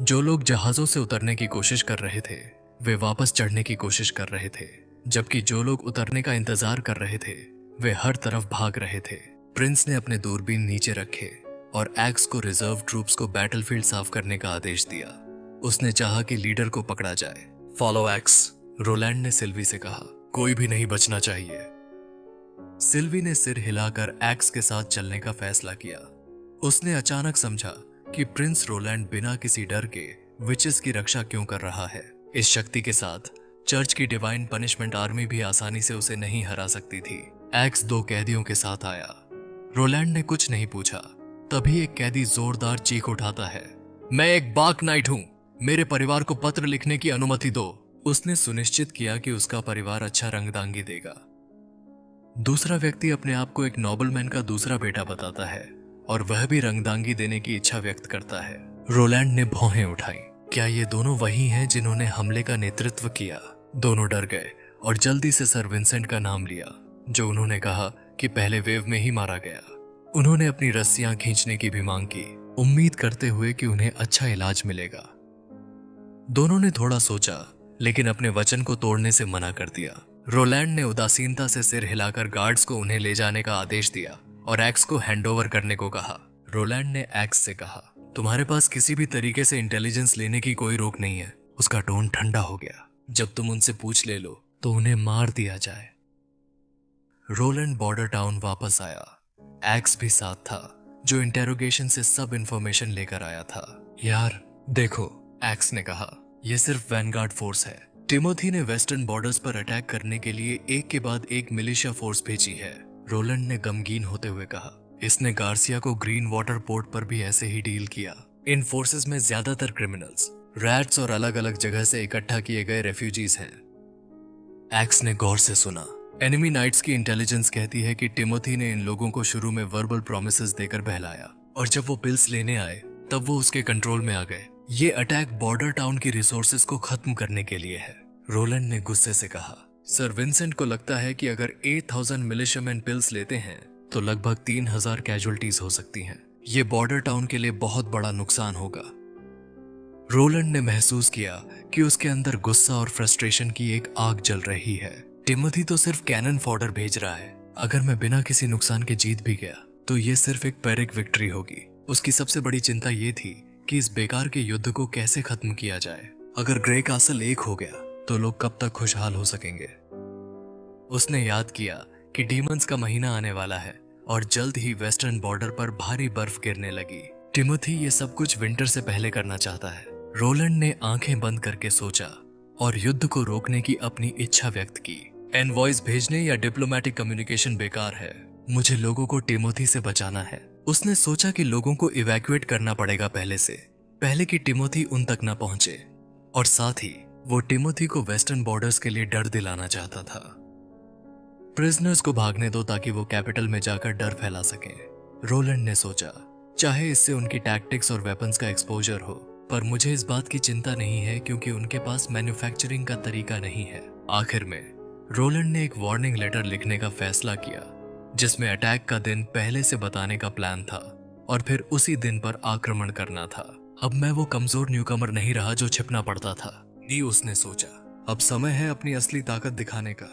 जो लोग जहाजों से उतरने की कोशिश कर रहे थे, वे वापस चढ़ने की कोशिश कर रहे थे, जबकि जो लोग उतरने का इंतजार कर रहे थे, वे हर तरफ भाग रहे थे। प्रिंस ने अपने दूरबीन नीचे रखे और एक्स को रिजर्व ट्रूप्स को बैटलफील्ड साफ करने का आदेश दिया। उसने चाहा कि लीडर को पकड़ा जाए। फॉलो एक्स, रोलैंड ने सिल्वी से कहा। कोई भी नहीं बचना चाहिए। सिल्वी ने सिर हिलाकर एक्स के साथ चलने का फैसला किया। उसने अचानक समझा कि प्रिंस रोलैंड बिना किसी डर के विचेस की रक्षा क्यों कर रहा है। इस शक्ति के साथ चर्च की डिवाइन पनिशमेंट आर्मी भी आसानी से उसे नहीं हरा सकती थी। एक्स 2 कैदियों के साथ आया। रोलैंड ने कुछ नहीं पूछा। तभी एक कैदी जोरदार चीख उठाता है, मैं एक बाक नाइट हूं, मेरे परिवार को पत्र लिखने की अनुमति दो। उसने सुनिश्चित किया कि उसका परिवार अच्छा रंगदांगी देगा। दूसरा व्यक्ति अपने आप को एक नोबलमैन का दूसरा बेटा बताता है और वह भी रंगदांगी देने की इच्छा व्यक्त करता है। रोलैंड ने भौहें उठाई। क्या ये दोनों वही हैं जिन्होंने हमले का नेतृत्व किया? दोनों डर गए और जल्दी से सर विंसेंट का नाम लिया, जो उन्होंने कहा कि पहले वेव में ही मारा गया। उन्होंने अपनी रस्सियां खींचने की भी मांग की, उम्मीद करते हुए कि उन्हें अच्छा इलाज मिलेगा। दोनों ने थोड़ा सोचा, लेकिन अपने वचन को तोड़ने से मना कर दिया। रोलैंड ने उदासीनता से सिर हिलाकर गार्ड्स को उन्हें ले जाने का आदेश दिया और एक्स को हैंडओवर करने को कहा। रोलैंड ने एक्स से कहा, तुम्हारे पास किसी भी तरीके से इंटेलिजेंस लेने की कोई रोक नहीं है। उसका टोन ठंडा हो गया। जब तुम उनसे पूछ ले लो तो उन्हें मार दिया जाए। रोलैंड बॉर्डर टाउन वापस आया। एक्स भी साथ था, जो इंटेरोगेशन से सब इंफॉर्मेशन लेकर आया था। यार देखो, एक्स ने कहा, यह सिर्फ वैनगार्ड फोर्स है। टिमोथी ने वेस्टर्न बॉर्डर्स पर अटैक करने के लिए एक के बाद एक मिलिशिया फोर्स भेजी है। रोलैंड ने गमगीन होते हुए कहा, इसने गार्सिया को ग्रीन वाटर पोर्ट पर भी ऐसे ही डील किया। इन फोर्सेस में ज्यादातर क्रिमिनल्स, रैट्स और अलग अलग जगह से इकट्ठा किए गए रेफ्यूजीज हैं। एक्स ने गौर से सुना। एनिमी नाइट्स की इंटेलिजेंस कहती है कि टिमोथी ने इन लोगों को शुरू में वर्बल प्रोमिसेस देकर बहलाया और जब वो पिल्स लेने आए तब वो उसके कंट्रोल में आ गए। ये अटैक बॉर्डर टाउन की रिसोर्सेज को खत्म करने के लिए है। रोलैंड ने गुस्से से कहा, सर विंसेंट को लगता है कि अगर 8000 मिलिशियामैन पिल्स लेते हैं तो लगभग 3000 कैजुअल्टीज हो सकती हैं। ये बॉर्डर टाउन के लिए बहुत बड़ा नुकसान होगा। रोलैंड ने महसूस किया कि उसके अंदर गुस्सा और फ्रस्ट्रेशन की एक आग जल रही है। टिमोथी तो सिर्फ कैनन फॉडर भेज रहा है। अगर मैं बिना किसी नुकसान के जीत भी गया तो ये सिर्फ एक पैरिक विक्ट्री होगी। उसकी सबसे बड़ी चिंता ये थी कि इस बेकार के युद्ध को कैसे खत्म किया जाए। अगर ग्रे कासल एक हो गया तो लोग कब तक खुशहाल हो सकेंगे। उसने याद किया कि डीमंस का महीना आने वाला है और जल्द ही वेस्टर्न बॉर्डर पर भारी बर्फ गिरने लगी। टिमोथी ये सब कुछ विंटर से पहले करना चाहता है। रोलैंड ने आंखें बंद करके सोचा और युद्ध को रोकने की अपनी इच्छा व्यक्त की। एनवॉइस भेजने या डिप्लोमेटिक कम्युनिकेशन बेकार है। मुझे लोगों को टिमोथी से बचाना है। उसने सोचा कि लोगों को इवैक्यूएट करना पड़ेगा पहले कि टिमोथी उन तक न पहुंचे, और साथ ही वो टिमोथी को वेस्टर्न बॉर्डर्स के लिए डर दिलाना चाहता था। प्रिजनर्स को भागने दो ताकि वो कैपिटल में जाकर डर फैला सकें। रोलैंड ने सोचा, चाहे इससे उनकी टैक्टिक्स और वेपन्स का एक्सपोजर हो, पर मुझे इस बात की चिंता नहीं है क्योंकि उनके पास मैन्युफैक्चरिंग का तरीका नहीं है। आखिर में रोलैंड ने एक वार्निंग लेटर लिखने का फैसला किया, जिसमें अटैक का दिन पहले से बताने का प्लान था और फिर उसी दिन पर आक्रमण करना था। अब मैं वो कमजोर न्यूकमर नहीं रहा जो छिपना पड़ता था। उसने सोचा, अब समय है अपनी असली ताकत दिखाने का।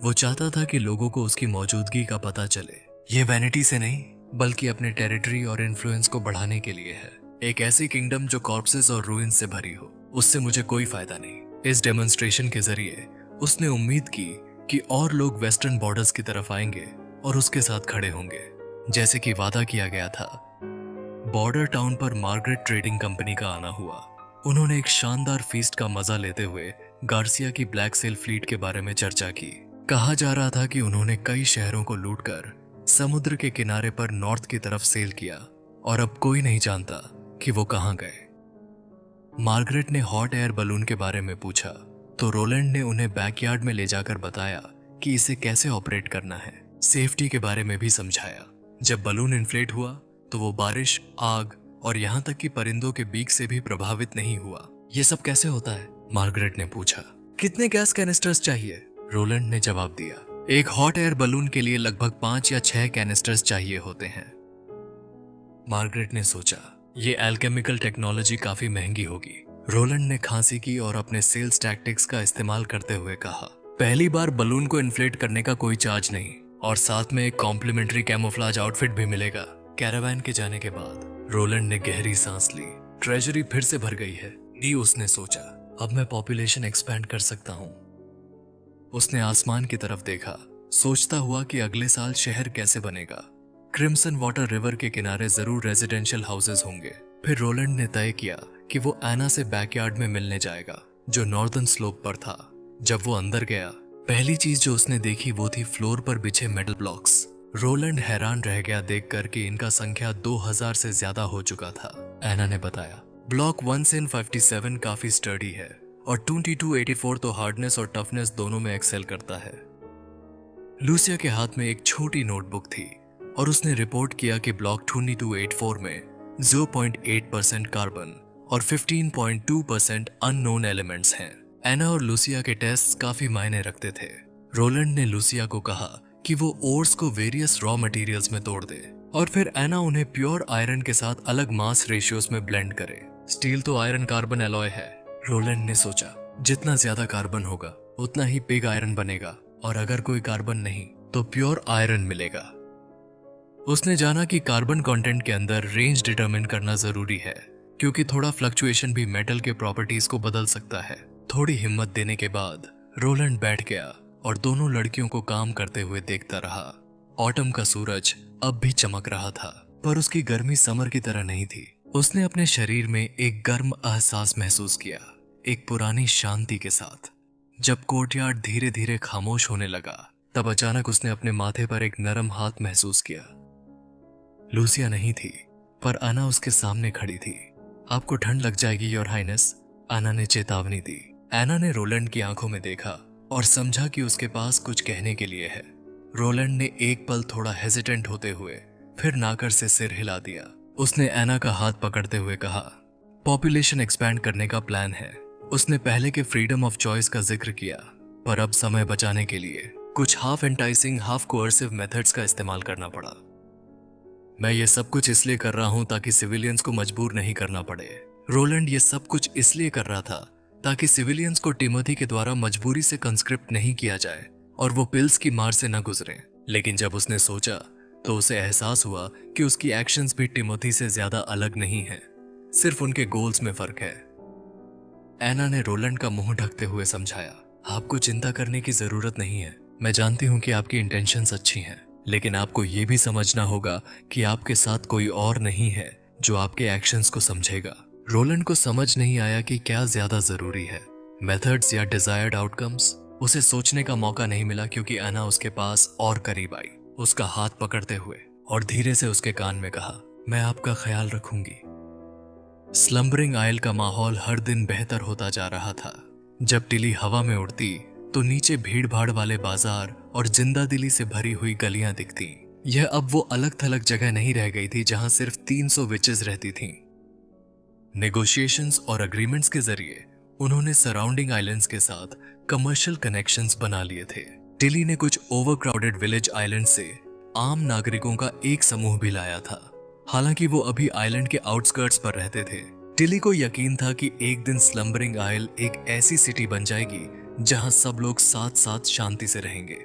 वो चाहता था कि लोगों को उसकी मौजूदगी का पता चले। ये वैनिटी से नहीं, बल्कि अपने टेरिटरी और इन्फ्लुएंस को बढ़ाने के लिए है। एक ऐसी किंगडम जो कॉर्प्सेस और रूइंस से भरी हो, उससे मुझे कोई फायदा नहीं। इस डेमोन्स्ट्रेशन के जरिए उसने उम्मीद की कि और लोग वेस्टर्न बॉर्डर्स की तरफ आएंगे और उसके साथ खड़े होंगे, जैसे कि वादा किया गया था। बॉर्डर टाउन पर मार्गरेट ट्रेडिंग कंपनी का आना हुआ। उन्होंने एक शानदार फीस्ट का मजा लेते हुए गार्सिया की ब्लैक सेल फ्लीट के बारे में चर्चा की। कहा जा रहा था कि उन्होंने कई शहरों को लूटकर समुद्र के किनारे पर नॉर्थ की तरफ सेल किया और अब कोई नहीं जानता कि वो कहां गए। मार्गरेट ने हॉट एयर बलून के बारे में पूछा तो रोलैंड ने उन्हें बैकयार्ड में ले जाकर बताया कि इसे कैसे ऑपरेट करना है। सेफ्टी के बारे में भी समझाया। जब बलून इन्फ्लेट हुआ तो वो बारिश, आग और यहाँ तक कि परिंदों के बीक से भी प्रभावित नहीं हुआ। ये सब कैसे होता है? मार्गरेट ने पूछा। कितने गैस कैनिस्टर्स चाहिए? रोलैंड ने जवाब दिया, एक हॉट एयर बलून के लिए लगभग 5 या 6 कैनिस्टर्स चाहिए होते हैं। मार्गरेट ने सोचा, ये एल्केमिकल टेक्नोलॉजी काफी महंगी होगी। रोलैंड ने खांसी की और अपने सेल्स टैक्टिक्स का इस्तेमाल करते हुए कहा, पहली बार बलून को इन्फ्लेट करने का कोई चार्ज नहीं और साथ में एक कॉम्प्लीमेंट्री कैमोफ्लाज आउटफिट भी मिलेगा। कैरावैन के जाने के बाद रोलैंड ने गहरी सांस ली। ट्रेजरी फिर से भर गई है। उसने सोचा, अब मैं पॉपुलेशन एक्सपैंड कर सकता हूं। उसने आसमान की तरफ देखा, सोचता हुआ कि अगले साल शहर कैसे बनेगा। क्रिम्सन वाटर रिवर के किनारे जरूर रेजिडेंशियल हाउसेस होंगे। फिर रोलैंड ने तय किया कि वो एना से बैकयार्ड में मिलने जाएगा, जो नॉर्दर्न स्लोप पर था। जब वो अंदर गया, पहली चीज जो उसने देखी वो थी फ्लोर पर बिछे मेटल ब्लॉक्स। रोलैंड हैरान रह गया देखकर कि इनका संख्या 2000 से ज्यादा हो चुका था। एना ने बताया, ब्लॉक 157 काफी स्टर्डी है और 2284 तो हार्डनेस और टफनेस दोनों में एक्सेल करता है। लूसिया के हाथ में एक छोटी नोटबुक थी और उसने रिपोर्ट किया कि ब्लॉक 2284 में 0.8% कार्बन और 15.2% अननोन एलिमेंट्स हैं। एना और लूसिया के टेस्ट काफी मायने रखते थे। रोलैंड ने लूसिया को कहा कि वो ओर्स को वेरियस रॉ मटेरियल्स में तोड़ दे और फिर एना उन्हें प्योर आयरन के साथ अलग मास रेशियोज में ब्लेंड करे। स्टील तो आयरन कार्बन एलॉय है, रोलैंड ने सोचा। जितना ज्यादा कार्बन होगा उतना ही पिग आयरन बनेगा और अगर कोई कार्बन नहीं तो प्योर आयरन मिलेगा। उसने जाना कि कार्बन कंटेंट के अंदर रेंज डिटरमिन करना जरूरी है, क्योंकि थोड़ा फ्लक्चुएशन भी मेटल के प्रॉपर्टीज को बदल सकता है। थोड़ी हिम्मत देने के बाद रोलैंड बैठ गया और दोनों लड़कियों को काम करते हुए देखता रहा। ऑटम का सूरज अब भी चमक रहा था, पर उसकी गर्मी समर की तरह नहीं थी। उसने अपने शरीर में एक गर्म एहसास महसूस किया, एक पुरानी शांति के साथ। जब कोर्टयार्ड धीरे धीरे खामोश होने लगा, तब अचानक उसने अपने माथे पर एक नरम हाथ महसूस किया। लूसिया नहीं थी, पर आना उसके सामने खड़ी थी। आपको ठंड लग जाएगी योर हाइनेस, आना ने चेतावनी दी। एना ने रोलैंड की आंखों में देखा और समझा कि उसके पास कुछ कहने के लिए है। रोलैंड ने एक पल थोड़ा हेजिटेंट होते हुए फिर नाकर से सिर हिला दिया। उसने एना का हाथ पकड़ते हुए कहा, पॉपुलेशन एक्सपैंड करने का प्लान है। उसने पहले के फ्रीडम ऑफ चॉइस का जिक्र किया, पर अब समय बचाने के लिए कुछ half enticing half coercive methods का इस्तेमाल करना पड़ा। मैं ये सब कुछ इसलिए कर रहा हूं ताकि सिविलियंस को मजबूर नहीं करना पड़े। रोलैंड ये सब कुछ इसलिए कर रहा था ताकि सिविलियंस को टिमोथी के द्वारा मजबूरी से कंस्क्रिप्ट नहीं किया जाए और वो पिल्स की मार से न गुजरे। लेकिन जब उसने सोचा तो उसे एहसास हुआ कि उसकी एक्शंस भी टिमोथी से ज्यादा अलग नहीं है, सिर्फ उनके गोल्स में फर्क है। एना ने रोलैंड का मुंह ढकते हुए समझाया, आपको चिंता करने की जरूरत नहीं है। मैं जानती हूं कि आपकी इंटेंशंस अच्छी हैं, लेकिन आपको यह भी समझना होगा कि आपके साथ कोई और नहीं है जो आपके एक्शंस को समझेगा। रोलैंड को समझ नहीं आया कि क्या ज्यादा जरूरी है, मेथड्स या डिजायर्ड आउटकम्स। उसे सोचने का मौका नहीं मिला क्योंकि एना उसके पास और करीब आई, उसका हाथ पकड़ते हुए और धीरे से उसके कान में कहा, मैं आपका ख्याल रखूंगी। स्लम्बरिंग आइल का माहौल हर दिन बेहतर होता जा रहा था। जब टिली हवा में उड़ती तो नीचे भीड़ भाड़ वाले बाजार और जिंदा दिली से भरी हुई गलियां दिखती। यह अब वो अलग थलग जगह नहीं रह गई थी जहां सिर्फ 300 विचेस रहती थीं। नेगोशिएशंस और अग्रीमेंट्स के जरिए उन्होंने सराउंडिंग आइलैंड्स के साथ कमर्शियल कनेक्शंस बना लिए थे। टिली ने कुछ ओवरक्राउडेड विलेज आइलैंड से आम नागरिकों का एक समूह भी लाया था। हालांकि वो अभी आइलैंड के आउटस्कर्ट्स पर रहते थे। टिली को यकीन था कि एक दिन स्लम्बरिंग आइल एक ऐसी सिटी बन जाएगी जहां सब लोग साथ साथ शांति से रहेंगे।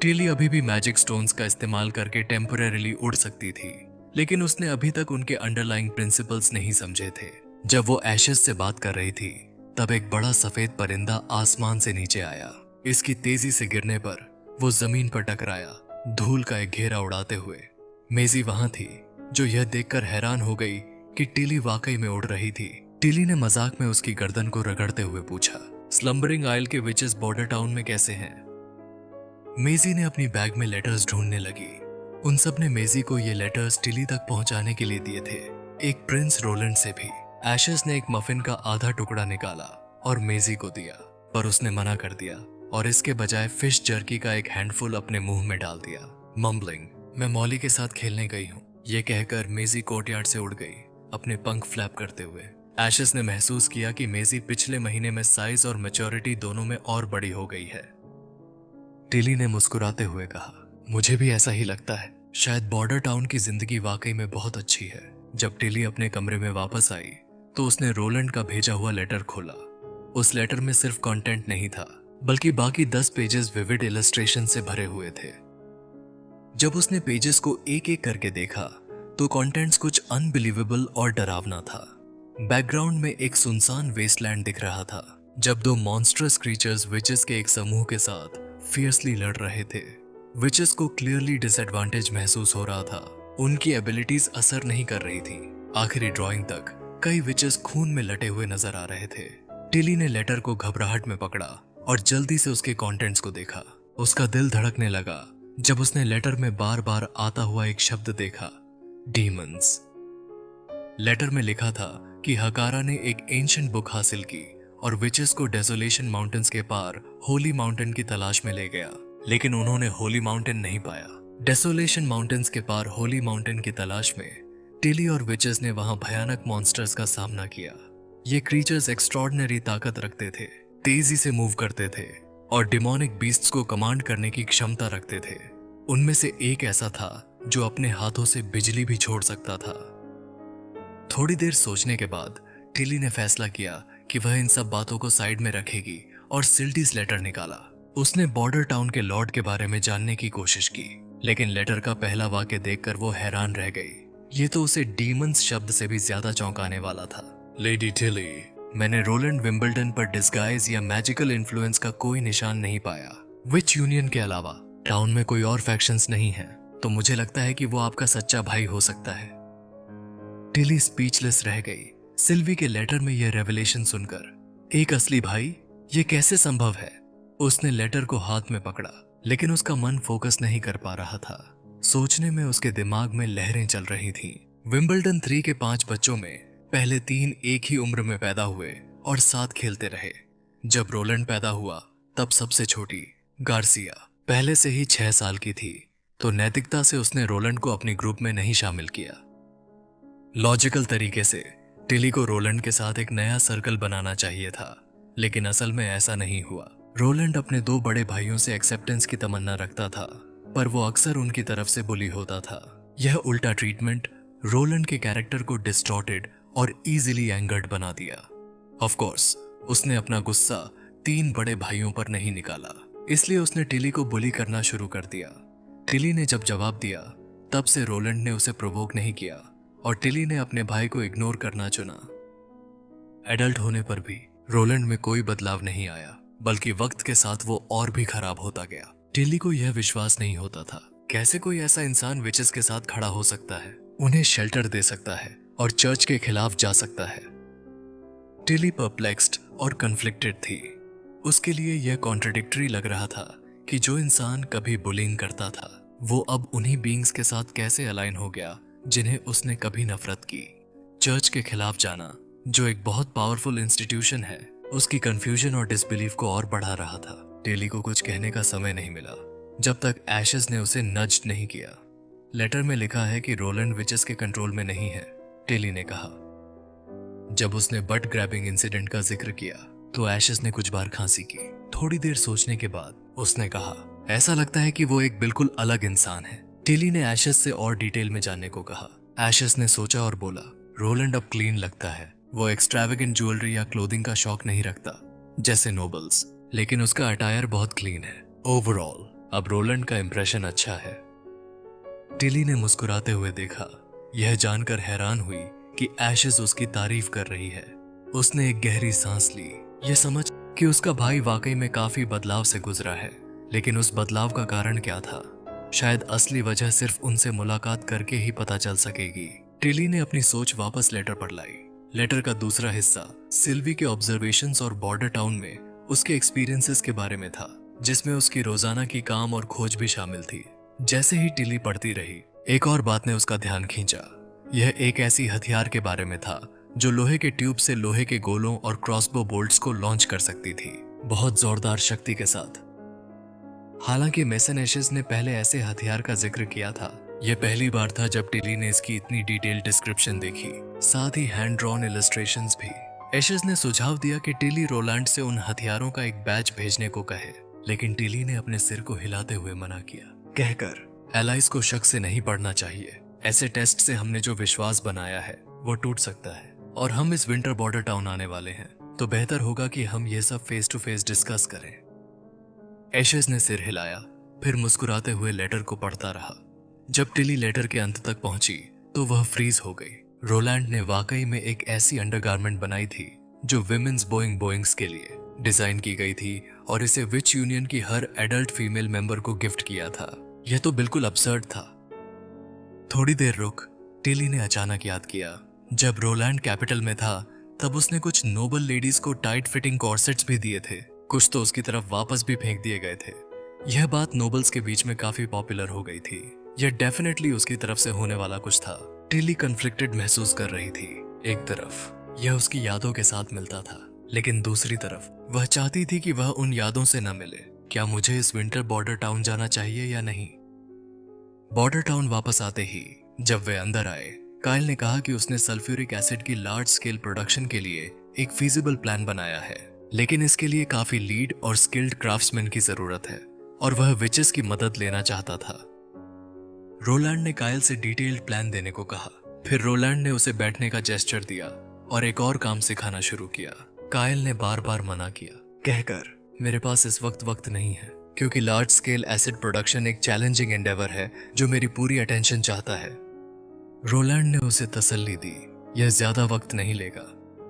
टिली अभी भी मैजिक स्टोन्स का इस्तेमाल करके टेम्परेरीली उड़ सकती थी, लेकिन उसने अभी तक उनके अंडरलाइंग प्रिंसिपल्स नहीं समझे थे। जब वो एशेस से बात कर रही थी, तब एक बड़ा सफेद परिंदा आसमान से नीचे आया। इसकी तेजी से गिरने पर वो जमीन पर टकराया, धूल का एक घेरा उड़ाते हुए। मेजी वहां थी, जो यह देखकर हैरान हो गई कि टिली वाकई में उड़ रही थी। टिली ने मजाक में उसकी गर्दन को रगड़ते हुए पूछा, स्लम्बरिंग आइल के विचेस बॉर्डर टाउन में कैसे हैं? मेजी ने अपनी बैग में लेटर्स ढूंढने लगी। उन सब ने मेजी को ये लेटर्स टिली तक पहुंचाने के लिए दिए थे, एक प्रिंस रोलैंड से भी। एशेस ने एक मफिन का आधा टुकड़ा निकाला और मेजी को दिया, पर उसने मना कर दिया और इसके बजाय फिश जर्की का एक हैंडफुल अपने मुंह में डाल दिया, मम्बलिंग, मैं मॉली के साथ खेलने गई हूँ। ये कहकर मेजी कोर्टयार्ड से उड़ गई, अपने पंख फ्लैप करते हुए। एशेस ने महसूस किया कि मेजी पिछले महीने में साइज और मैच्योरिटी दोनों में और बड़ी हो गई है। टिली ने मुस्कुराते हुए कहा, मुझे भी ऐसा ही लगता है। शायद बॉर्डर टाउन की जिंदगी वाकई में बहुत अच्छी है। जब टिली अपने कमरे में वापस आई तो उसने रोलैंड का भेजा हुआ लेटर खोला। उस लेटर में सिर्फ कंटेंट नहीं था, बल्कि बाकी 10 पेजेस विविड इलस्ट्रेशन से भरे हुए थे। जब उसने पेजेस को एक एक करके देखा तो कंटेंट्स कुछ अनबिलीवेबल और डरावना था। बैकग्राउंड में एक सुनसान वेस्टलैंड दिख रहा था, जब 2 मॉन्स्ट्रस क्रीचर्स विचेस के एक समूह के साथ फियर्सली लड़ रहे थे। विचेस को क्लियरली डिसएडवांटेज महसूस हो रहा था। उनकी एबिलिटीज असर नहीं कर रही थी। आखिरी ड्राइंग तक कई विचेस खून में लटे हुए नजर आ रहे थे। टिली ने लेटर को घबराहट में पकड़ा और जल्दी से उसके कंटेंट्स को देखा। उसका दिल धड़कने लगा जब उसने लेटर में बार बार आता हुआ एक शब्द देखा, डीमंस। लेटर में लिखा था कि हकारा ने एक एंशिएंट बुक हासिल की और विचेस को डेसोलेशन माउंटेन्स के पार होली माउंटेन की तलाश में ले गया, लेकिन उन्होंने होली माउंटेन नहीं पाया। डेसोलेशन माउंटेन्स के पार होली माउंटेन की तलाश में टिली और विचेस ने वहां भयानक मॉन्स्टर्स का सामना किया। ये क्रीचर्स एक्स्ट्रॉर्डिनरी ताकत रखते थे, तेजी से मूव करते थे और डिमोनिक बीस्ट्स को कमांड करने की क्षमता रखते थे। उनमें से एक ऐसा था जो अपने हाथों से बिजली भी छोड़ सकता था। थोड़ी देर सोचने के बाद टिली ने फैसला किया कि वह इन सब बातों को साइड में रखेगी और सिल्टीज लेटर निकाला। उसने बॉर्डर टाउन के लॉर्ड के बारे में जानने की कोशिश की, लेकिन लेटर का पहला वाक्य देखकर वो हैरान रह गई। ये तो उसे डीमंस शब्द से भी ज्यादा चौंकाने वाला था। लेडी टिली, मैंने रोलैंड विंबलडन पर डिस्गाइज या मैजिकल इन्फ्लुएंस का कोई निशान नहीं पाया। विच यूनियन के अलावा टाउन में कोई और फैक्शंस नहीं है, तो मुझे लगता है कि वो आपका सच्चा भाई हो सकता है। टिली स्पीचलेस रह गई सिल्वी के लेटर में यह रेवलेशन सुनकर। एक असली भाई, ये कैसे संभव है? उसने लेटर को हाथ में पकड़ा, लेकिन उसका मन फोकस नहीं कर पा रहा था। सोचने में उसके दिमाग में लहरें चल रही थीं। विंबलडन 3 के 5 बच्चों में पहले 3 एक ही उम्र में पैदा हुए और साथ खेलते रहे। जब रोलैंड पैदा हुआ तब सबसे छोटी गार्सिया पहले से ही 6 साल की थी, तो नैतिकता से उसने रोलैंड को अपनी ग्रुप में नहीं शामिल किया। लॉजिकल तरीके से टिली को रोलैंड के साथ एक नया सर्कल बनाना चाहिए था, लेकिन असल में ऐसा नहीं हुआ। रोलैंड अपने 2 बड़े भाइयों से एक्सेप्टेंस की तमन्ना रखता था, पर वो अक्सर उनकी तरफ से बुली होता था। यह उल्टा ट्रीटमेंट रोलैंड के कैरेक्टर को डिस्टॉर्टेड और इजीली एंगर्ड बना दिया। ऑफ कोर्स, उसने अपना गुस्सा 3 बड़े भाइयों पर नहीं निकाला, इसलिए उसने टिली को बुली करना शुरू कर दिया। टिली ने जब जवाब दिया, तब से रोलैंड ने उसे प्रोवोक नहीं किया और टिली ने अपने भाई को इग्नोर करना चुना। एडल्ट होने पर भी रोलैंड में कोई बदलाव नहीं आया, बल्कि वक्त के साथ वो और भी खराब होता गया। टिली को यह विश्वास नहीं होता था, कैसे कोई ऐसा इंसान विचेस के साथ खड़ा हो सकता है, उन्हें शेल्टर दे सकता है और चर्च के खिलाफ जा सकता है। टिली परप्लेक्स्ड और कन्फ्लिक्टेड थी। उसके लिए यह कॉन्ट्रडिक्टरी लग रहा था कि जो इंसान कभी बुलिंग करता था, वो अब उन्हीं बीइंग्स के साथ कैसे अलाइन हो गया जिन्हें उसने कभी नफरत की। चर्च के खिलाफ जाना, जो एक बहुत पावरफुल इंस्टीट्यूशन है, उसकी कंफ्यूजन और डिसबिलीफ को और बढ़ा रहा था। टिली को कुछ कहने का समय नहीं मिला जब तक एशेस ने उसे नज नहीं किया। लेटर में लिखा है कि रोलैंड विचेस के कंट्रोल में नहीं है, टिली ने कहा। जब उसने बट ग्रैबिंग इंसिडेंट का जिक्र किया तो एशेस ने कुछ बार खांसी की। थोड़ी देर सोचने के बाद उसने कहा, ऐसा लगता है कि वो एक बिल्कुल अलग इंसान है। टिली ने एशेस से और डिटेल में जानने को कहा। एशेस ने सोचा और बोला, रोलैंड अब क्लीन लगता है। वो एक्सट्रावेगेंट ज्वेलरी या क्लोथिंग का शौक नहीं रखता जैसे नोबल्स, लेकिन उसका अटायर बहुत क्लीन है। ओवरऑल अब रोलैंड का इंप्रेशन अच्छा है। टिली ने मुस्कुराते हुए देखा। यह जानकर हैरान हुई कि एशेस उसकी तारीफ कर रही है। उसने एक गहरी सांस ली, यह समझ कि उसका भाई वाकई में काफी बदलाव से गुजरा है। लेकिन उस बदलाव का कारण क्या था? शायद असली वजह सिर्फ उनसे मुलाकात करके ही पता चल सकेगी। टिली ने अपनी सोच वापस लेटर पर लाई। लेटर का दूसरा हिस्सा सिल्वी के ऑब्जर्वेशंस और बॉर्डर टाउन में उसके एक्सपीरियंसेस के बारे में था, जिसमें उसकी रोजाना की काम और खोज भी शामिल थी। जैसे ही टिली पढ़ती रही, एक और बात ने उसका ध्यान खींचा। यह एक ऐसी हथियार के बारे में था जो लोहे के ट्यूब से लोहे के गोलों और क्रॉसबो बोल्ट्स को लॉन्च कर सकती थी, बहुत जोरदार शक्ति के साथ। हालांकि मेसन एशेस ने पहले ऐसे हथियार का जिक्र किया था। यह पहली बार था जब टिली ने इसकी इतनी डिटेल डिस्क्रिप्शन देखी, साथ ही हैंड ड्रॉन इलस्ट्रेशंस भी। एशेस ने सुझाव दिया कि टिली रोलैंड से उन हथियारों का एक बैच भेजने को कहे, लेकिन टिली ने अपने सिर को हिलाते हुए मना किया, कहकर एलाइज को शक से नहीं पढ़ना चाहिए। ऐसे टेस्ट से हमने जो विश्वास बनाया है वो टूट सकता है, और हम इस विंटर बॉर्डर टाउन आने वाले हैं, तो बेहतर होगा कि हम ये सब फेस टू फेस डिस्कस करें। एशेस ने सिर हिलाया, फिर मुस्कुराते हुए लेटर को पढ़ता रहा। जब टिली लेटर के अंत तक पहुंची तो वह फ्रीज हो गई। रोलैंड ने वाकई में एक ऐसी अंडरगारमेंट बनाई थी जो विमेन्स बोइंग्स के लिए डिजाइन की गई थी, और इसे विच यूनियन की हर एडल्ट फीमेल मेंबर को गिफ्ट किया था। यह तो बिल्कुल अब्सर्ड था। थोड़ी देर रुक, टिली ने अचानक याद किया, जब रोलैंड कैपिटल में था तब उसने कुछ नोबल लेडीज को टाइट फिटिंग कॉर्सेट्स भी दिए थे, कुछ तो उसकी तरफ वापस भी फेंक दिए गए थे। यह बात नोबल्स के बीच में काफी पॉपुलर हो गई थी। यह डेफिनेटली उसकी तरफ से होने वाला कुछ था। टिली कन्फ्लिक्टेड महसूस कर रही थी। एक तरफ यह उसकी यादों के साथ मिलता था, लेकिन दूसरी तरफ वह चाहती थी कि वह उन यादों से न मिले। क्या मुझे इस विंटर बॉर्डर टाउन जाना चाहिए या नहीं? बॉर्डर टाउन वापस आते ही जब वे अंदर आए, कायल ने कहा कि उसने सल्फ्यूरिक एसिड की लार्ज स्केल प्रोडक्शन के लिए एक फीजिबल प्लान बनाया है, लेकिन इसके लिए काफी लीड और स्किल्ड क्राफ्ट्समैन की जरूरत है और वह विचेस की मदद लेना चाहता था। रोलैंड ने कायल से डिटेल्ड प्लान देने को कहा। फिर रोलैंड ने उसे बैठने का जेस्चर दिया और एक और काम सिखाना शुरू किया। कायल ने बार बार मना किया, कहकर मेरे पास इस वक्त नहीं है, क्योंकि लार्ज स्केल एसिड प्रोडक्शन एक चैलेंजिंग एंडेवर है जो मेरी पूरी अटेंशन चाहता है। रोलैंड ने उसे तसल्ली दी, यह ज्यादा वक्त नहीं लेगा।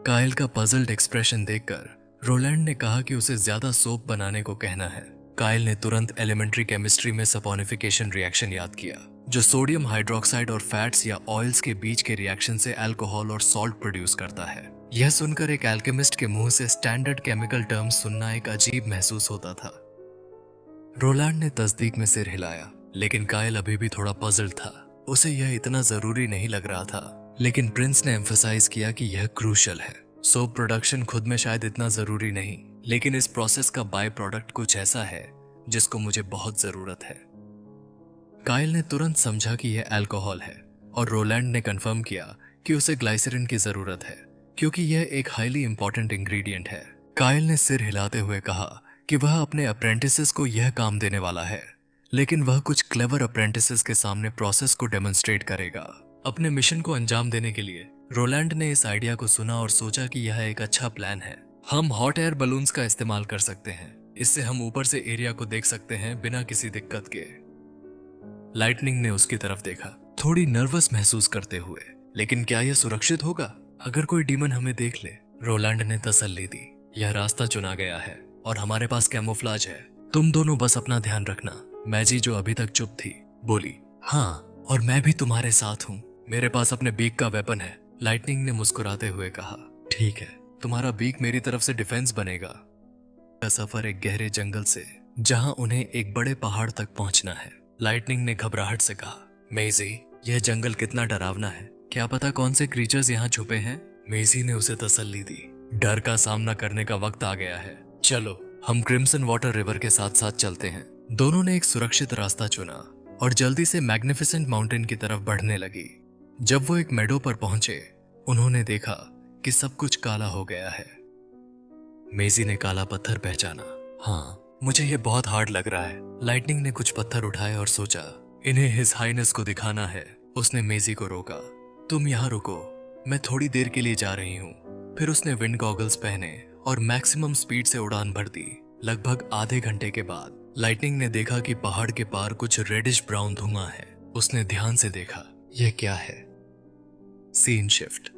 कायल का पजल्ड एक्सप्रेशन देखकर रोलैंड ने कहा कि उसे ज्यादा सोप बनाने को कहना है। कायल ने तुरंत एलिमेंट्री केमिस्ट्री में सपोनिफिकेशन रिएक्शन याद किया, जो सोडियम हाइड्रोक्साइड और फैट्स या ऑयल्स के बीच के रिएक्शन से अल्कोहल और सॉल्ट प्रोड्यूस करता है। यह सुनकर एक एल्केमिस्ट के मुंह से स्टैंडर्ड केमिकल टर्म्स सुनना एक अजीब महसूस होता था। रोलैंड ने तस्दीक में सिर हिलाया, लेकिन कायल अभी भी थोड़ा पजल्ड था। उसे यह इतना जरूरी नहीं लग रहा था, लेकिन प्रिंस ने एम्फसाइज किया कि यह क्रूशल है। सोप प्रोडक्शन खुद में शायद इतना जरूरी नहीं, लेकिन इस प्रोसेस का बाय प्रोडक्ट कुछ ऐसा है जिसको मुझे बहुत जरूरत है। कायल ने तुरंत समझा कि यह अल्कोहल है और रोलैंड ने कंफर्म किया कि उसे ग्लाइसरीन की जरूरत है, क्योंकि यह एक हाईली इंपॉर्टेंट इंग्रेडिएंट है। कायल ने सिर हिलाते हुए कहा कि वह अपने अप्रेंटिसेस को यह काम देने वाला है, लेकिन वह कुछ क्लेवर अप्रेंटिसेस के सामने प्रोसेस को डेमोन्स्ट्रेट करेगा। अपने मिशन को अंजाम देने के लिए रोलैंड ने इस आइडिया को सुना और सोचा कि यह एक अच्छा प्लान है। हम हॉट एयर बलून्स का इस्तेमाल कर सकते हैं, इससे हम ऊपर से एरिया को देख सकते हैं बिना किसी दिक्कत के। लाइटनिंग ने उसकी तरफ देखा, थोड़ी नर्वस महसूस करते हुए। लेकिन क्या यह सुरक्षित होगा अगर कोई डीमन हमें देख ले? रोलैंड ने तसल्ली दी, यह रास्ता चुना गया है और हमारे पास कैमोफ्लाज है। तुम दोनों बस अपना ध्यान रखना। मैजी, जो अभी तक चुप थी, बोली, हाँ, और मैं भी तुम्हारे साथ हूँ। मेरे पास अपने बीक का वेपन है। लाइटनिंग ने मुस्कुराते हुए कहा, ठीक है, तुम्हारा बीक मेरी तरफ से डिफेंस बनेगा। का सफर एक गहरे जंगल से जहां उन्हें एक बड़े पहाड़ तक पहुंचना है। लाइटनिंग ने घबराहट से कहा, मेजी, यह जंगल कितना डरावना है, क्या पता कौन से क्रीचर्स यहाँ छुपे हैं। मेजी ने उसे तसल्ली दी, डर का सामना करने का वक्त आ गया है। चलो, हम क्रिम्सन वाटर रिवर के साथ साथ चलते हैं। दोनों ने एक सुरक्षित रास्ता चुना और जल्दी से मैग्निफिसेंट माउंटेन की तरफ बढ़ने लगी। जब वो एक मेडो पर पहुंचे, उन्होंने देखा कि सब कुछ काला हो गया है। मेजी ने काला पत्थर पहचाना। हाँ, मुझे ये बहुत हार्ड लग रहा है। लाइटनिंग ने कुछ पत्थर उठाए और सोचा, इन्हें हिज हाइनेस को दिखाना है। उसने मेजी को रोका, तुम यहाँ रुको, मैं थोड़ी देर के लिए जा रही हूँ। फिर उसने विंड गॉगल्स पहने और मैक्सिमम स्पीड से उड़ान भर दी। लगभग आधे घंटे के बाद लाइटनिंग ने देखा कि पहाड़ के पार कुछ रेडिश ब्राउन धुआं है। उसने ध्यान से देखा, यह क्या है? Scene shift.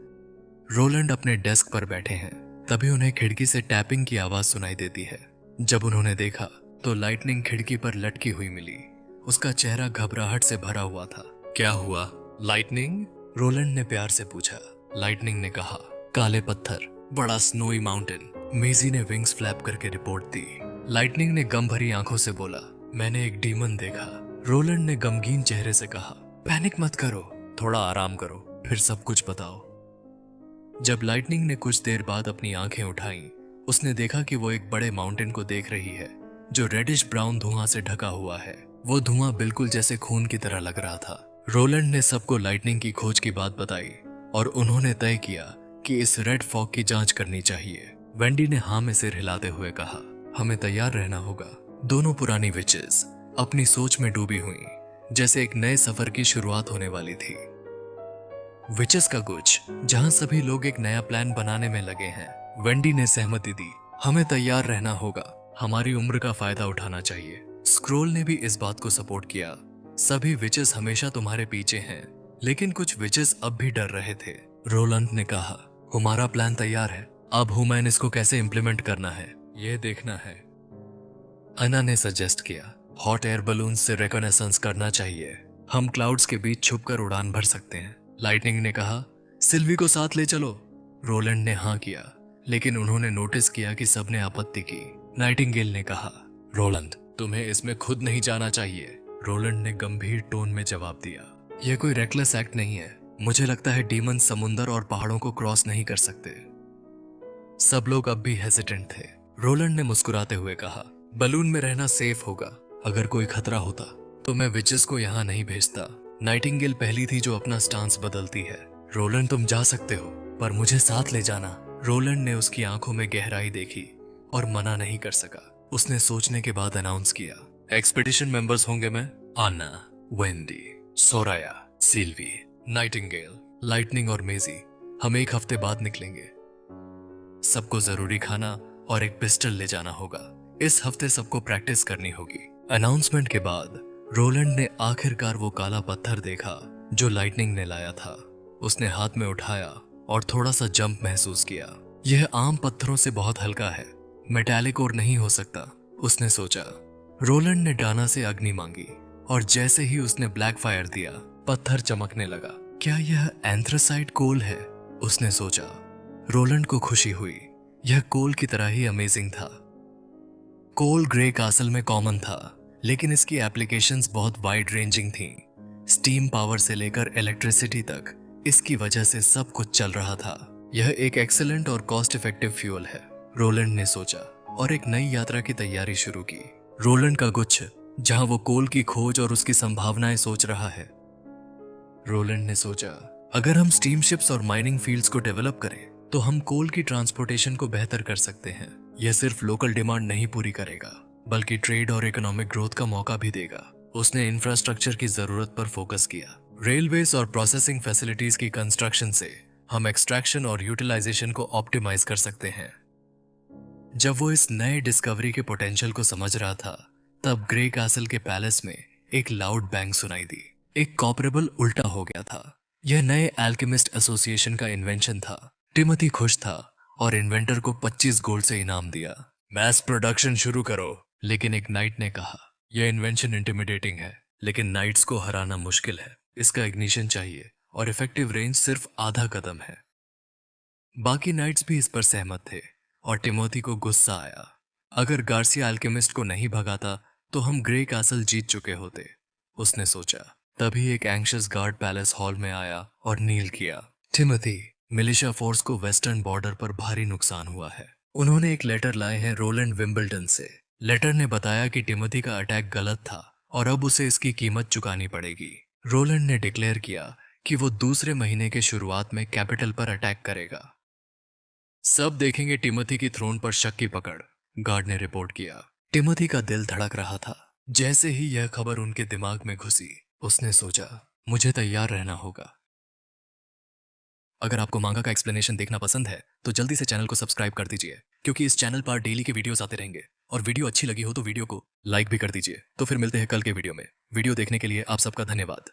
रोलैंड अपने डेस्क पर बैठे हैं, तभी उन्हें खिड़की से टैपिंग की आवाज सुनाई देती है। जब उन्होंने देखा तो लाइटनिंग खिड़की पर लटकी हुई मिली। उसका चेहरा घबराहट से भरा हुआ था। क्या हुआ लाइटनिंग? रोलैंड ने प्यार से पूछा। लाइटनिंग ने कहा, काले पत्थर, बड़ा स्नोई माउंटेन। मेजी ने विंग्स फ्लैप करके रिपोर्ट दी। लाइटनिंग ने गम भरी आंखों से बोला, मैंने एक डीमन देखा। रोलैंड ने गमगीन चेहरे से कहा, पैनिक मत करो, थोड़ा आराम करो, फिर सब कुछ बताओ। जब लाइटनिंग ने कुछ देर बाद अपनी आंखें उठाईं, उसने देखा कि वो एक बड़े माउंटेन को देख रही है जो रेडिश ब्राउन धुआं से ढका हुआ है। वो धुआं बिल्कुल जैसे खून की तरह लग रहा था। रोलैंड ने सबको लाइटनिंग की खोज की बात बताई और उन्होंने तय किया कि इस रेड फॉग की जांच करनी चाहिए। वेंडी ने हाँ में सिर हिलाते हुए कहा, हमें तैयार रहना होगा। दोनों पुरानी विचेस अपनी सोच में डूबी हुई, जैसे एक नए सफर की शुरुआत होने वाली थी। विचेस का गुच्छ, जहां सभी लोग एक नया प्लान बनाने में लगे हैं। वेंडी ने सहमति दी, हमें तैयार रहना होगा, हमारी उम्र का फायदा उठाना चाहिए। स्क्रोल ने भी इस बात को सपोर्ट किया, सभी विचेस हमेशा तुम्हारे पीछे हैं, लेकिन कुछ विचेस अब भी डर रहे थे। रोलैंड ने कहा, हमारा प्लान तैयार है, अब हुमैन इसको कैसे इंप्लीमेंट करना है यह देखना है। अन्ना ने सजेस्ट किया, हॉट एयर बलून से रिकॉनेसेंस करना चाहिए, हम क्लाउड्स के बीच छुपकर उड़ान भर सकते हैं। लाइटनिंग ने कहा, सिल्वी को साथ ले चलो। रोलैंड ने हाँ किया, लेकिन उन्होंने नोटिस किया कि सबने आपत्ति की। नाइटिंगेल ने कहा, रोलैंड, तुम्हें इसमें खुद नहीं जाना चाहिए। रोलैंड ने गंभीर टोन में जवाब दिया, यह कोई रेकलेस एक्ट नहीं है। मुझे लगता है डीमन समुंदर और पहाड़ों को क्रॉस नहीं कर सकते। सब लोग अब भी हेजिटेंट थे। रोलैंड ने मुस्कुराते हुए कहा, बलून में रहना सेफ होगा। अगर कोई खतरा होता तो मैं विचेस को यहाँ नहीं भेजता। नाइटिंगेल पहली थी जो अपना स्टांस बदलती है। रोलैंड, तुम जा सकते हो, पर मुझे साथ ले जाना। रोलैंड ने उसकी आंखों में गहराई देखी और मना नहीं कर सका। उसने सोचने के बाद अनाउंस किया, एक्सपेडिशन मेंबर्स होंगे मैं, आना, वेंडी, सोराया, सिल्वी, नाइटिंगेल, लाइटनिंग और मेजी। हम एक हफ्ते बाद निकलेंगे। सबको जरूरी खाना और एक पिस्टल ले जाना होगा। इस हफ्ते सबको प्रैक्टिस करनी होगी। अनाउंसमेंट के बाद रोलैंड ने आखिरकार वो काला पत्थर देखा जो लाइटनिंग ने लाया था। उसने हाथ में उठाया और थोड़ा सा जंप महसूस किया। यह आम पत्थरों से बहुत हल्का है, मेटालिक और नहीं हो सकता, उसने सोचा। रोलैंड ने डाना से अग्नि मांगी और जैसे ही उसने ब्लैक फायर दिया, पत्थर चमकने लगा। क्या यह एंथ्रासाइट कोल है? उसने सोचा। रोलैंड को खुशी हुई। यह कोल की तरह ही अमेजिंग था। कोल ग्रे कासल में कॉमन था, लेकिन इसकी एप्लीकेशंस बहुत वाइड रेंजिंग थीं। स्टीम पावर से लेकर इलेक्ट्रिसिटी तक इसकी वजह से सब कुछ चल रहा था। यह एक एक्सीलेंट और कॉस्ट इफेक्टिव फ्यूल है, रोलैंड ने सोचा और एक नई यात्रा की तैयारी शुरू की। रोलैंड का गुच्छ जहां वो कोल की खोज और उसकी संभावनाएं सोच रहा है। रोलैंड ने सोचा, अगर हम स्टीम शिप्स और माइनिंग फील्ड्स को डेवलप करें तो हम कोल की ट्रांसपोर्टेशन को बेहतर कर सकते हैं। यह सिर्फ लोकल डिमांड नहीं पूरी करेगा, बल्कि ट्रेड और इकोनॉमिक ग्रोथ का मौका भी देगा। उसने इंफ्रास्ट्रक्चर की जरूरत पर फोकस किया। रेलवेज और प्रोसेसिंग फैसिलिटीज की कंस्ट्रक्शन से हम एक्सट्रैक्शन और यूटिलाइजेशन को ऑप्टिमाइज कर सकते हैं। जब वो इस नए डिस्कवरी के पोटेंशियल को समझ रहा था, तब ग्रे कैसल के पैलेस में एक लाउड बैंग सुनाई दी। एक कॉपरेबल उल्टा हो गया था। यह नए एल्केमिस्ट एसोसिएशन का इन्वेंशन था। टिमोथी खुश था और इन्वेंटर को 25 गोल्ड से इनाम दिया। मैस प्रोडक्शन शुरू करो। लेकिन एक नाइट ने कहा, यह इन्वेंशन इंटिमिडेटिंग है, लेकिन नाइट्स को हराना मुश्किल है। इसका इग्निशन चाहिए और इफेक्टिव रेंज सिर्फ आधा कदम है। बाकी नाइट्स भी इस पर सहमत थे और टिमोथी को गुस्सा आया। अगर गार्सिया अल्केमिस्ट को नहीं भगाता तो हम ग्रे कैसल जीत चुके होते, उसने सोचा। तभी एक एंग्शियस गार्ड पैलेस हॉल में आया और नील किया। टिमोथी, मिलिशिया फोर्स को वेस्टर्न बॉर्डर पर भारी नुकसान हुआ है। उन्होंने एक लेटर लाए हैं रोलैंड विंबलडन से। लेटर ने बताया कि टिमोथी का अटैक गलत था और अब उसे इसकी कीमत चुकानी पड़ेगी। रोलैंड ने डिक्लेयर किया कि वो दूसरे महीने के शुरुआत में कैपिटल पर अटैक करेगा। सब देखेंगे टिमोथी की थ्रोन पर शक की पकड़, गार्ड ने रिपोर्ट किया। टिमोथी का दिल धड़क रहा था। जैसे ही यह खबर उनके दिमाग में घुसी, उसने सोचा, मुझे तैयार रहना होगा। अगर आपको मांगा का एक्सप्लेनेशन देखना पसंद है तो जल्दी से चैनल को सब्सक्राइब कर दीजिए, क्योंकि इस चैनल पर डेली के वीडियोस आते रहेंगे। और वीडियो अच्छी लगी हो तो वीडियो को लाइक भी कर दीजिए। तो फिर मिलते हैं कल के वीडियो में। वीडियो देखने के लिए आप सबका धन्यवाद।